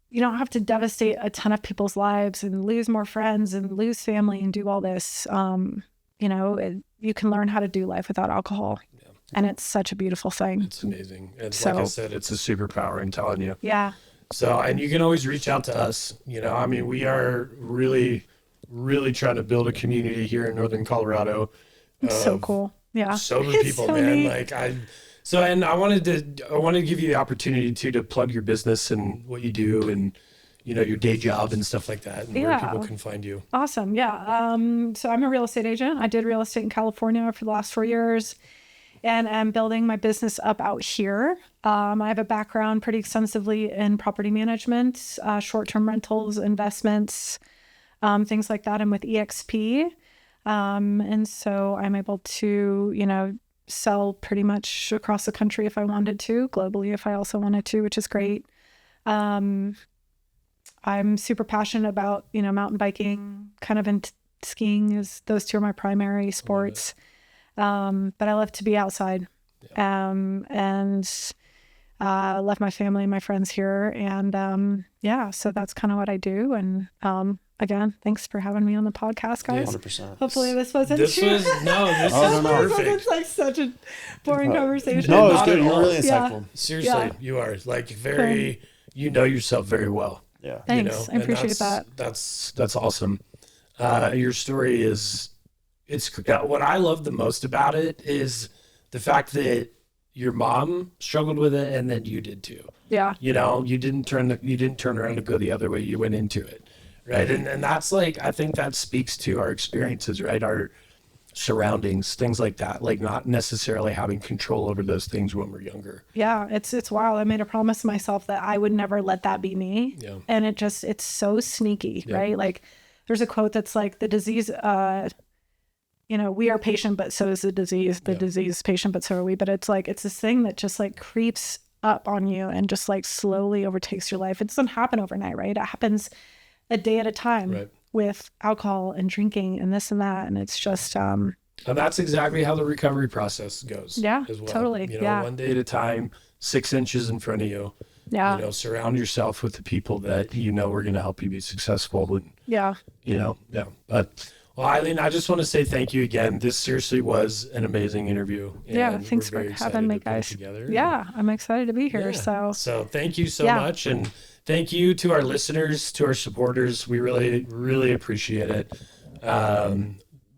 C: you don't have to devastate a ton of people's lives and lose more friends and lose family and do all this. You know, you can learn how to do life without alcohol. Yeah. And it's such a beautiful thing.
B: It's amazing. And so, like I said, it's a superpower, I'm telling you.
C: Yeah.
B: So, and you can always reach out to us. You know, I mean, we are really, really trying to build a community here in Northern Colorado.
C: It's so cool. Yeah.
B: Sober people, so man. Neat. Like and I wanted to give you the opportunity to plug your business and what you do and, you know, your day job and stuff like that, and where people can find you.
C: Awesome. Yeah. So I'm a real estate agent. I did real estate in California for the last 4 years, and I'm building my business up out here. I have a background pretty extensively in property management, short-term rentals, investments, things like that. I'm with EXP. And so I'm able to, you know, sell pretty much across the country if I wanted to, globally if I also wanted to, which is great. I'm super passionate about, mountain biking, kind of, and skiing. Is those two are my primary sports. But I love to be outside. And I love my family and my friends here. And so that's kind of what I do. And again, thanks for having me on the podcast, guys.
A: 100%.
C: Hopefully this wasn't
B: This
C: too...
B: was perfect.
C: It's like such a boring conversation.
A: No, it was good. You're really insightful.
B: Seriously, you are like very, you know yourself very well.
A: Yeah.
C: Thanks. I appreciate that.
B: That's awesome. Your story is, what I love the most about it is the fact that your mom struggled with it and then you did too.
C: Yeah.
B: You didn't turn around and go the other way. You went into it. Right. And that's like, I think that speaks to our experiences, right? Our surroundings, things like that, like not necessarily having control over those things when we're younger.
C: Yeah. It's wild. I made a promise to myself that I would never let that be me.
B: Yeah.
C: And it's so sneaky, right? Like there's a quote that's like the disease, we are patient, but so is the disease. The disease is patient, but so are we. But it's like, it's this thing that just like creeps up on you and just like slowly overtakes your life. It doesn't happen overnight, right? It happens a day at a time with alcohol and drinking and this and that. And it's just,
B: and that's exactly how the recovery process goes.
C: Yeah,
B: as well.
C: totally.
B: One day at a time, 6 inches in front of you.
C: Yeah.
B: Surround yourself with the people that are going to help you be successful. And, But, well, Eileen, I just want to say thank you again. This seriously was an amazing interview.
C: And thanks for having me, guys. Yeah, I'm excited to be here.
B: Yeah. So thank you so much. And thank you to our listeners, to our supporters. We really, really appreciate it.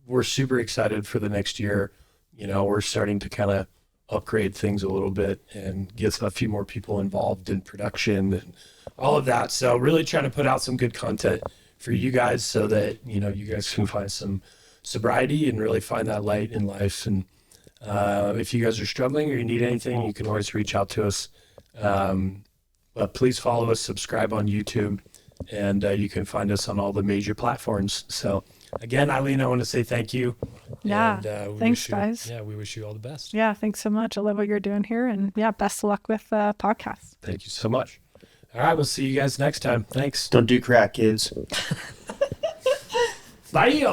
B: We're super excited for the next year. We're starting to kind of upgrade things a little bit and get a few more people involved in production and all of that. So really trying to put out some good content for you guys so that, you guys can find some sobriety and really find that light in life. And if you guys are struggling or you need anything, you can always reach out to us. But please follow us, subscribe on YouTube, and you can find us on all the major platforms. So again, Eileen, I want to say thank you.
C: Yeah.
B: And,
C: thanks, guys.
B: We wish you all the best.
C: Yeah. Thanks so much. I love what you're doing here. And best of luck with the podcast.
B: Thank you so much. All right. We'll see you guys next time. Thanks.
D: Don't do crack, kids.
B: Bye.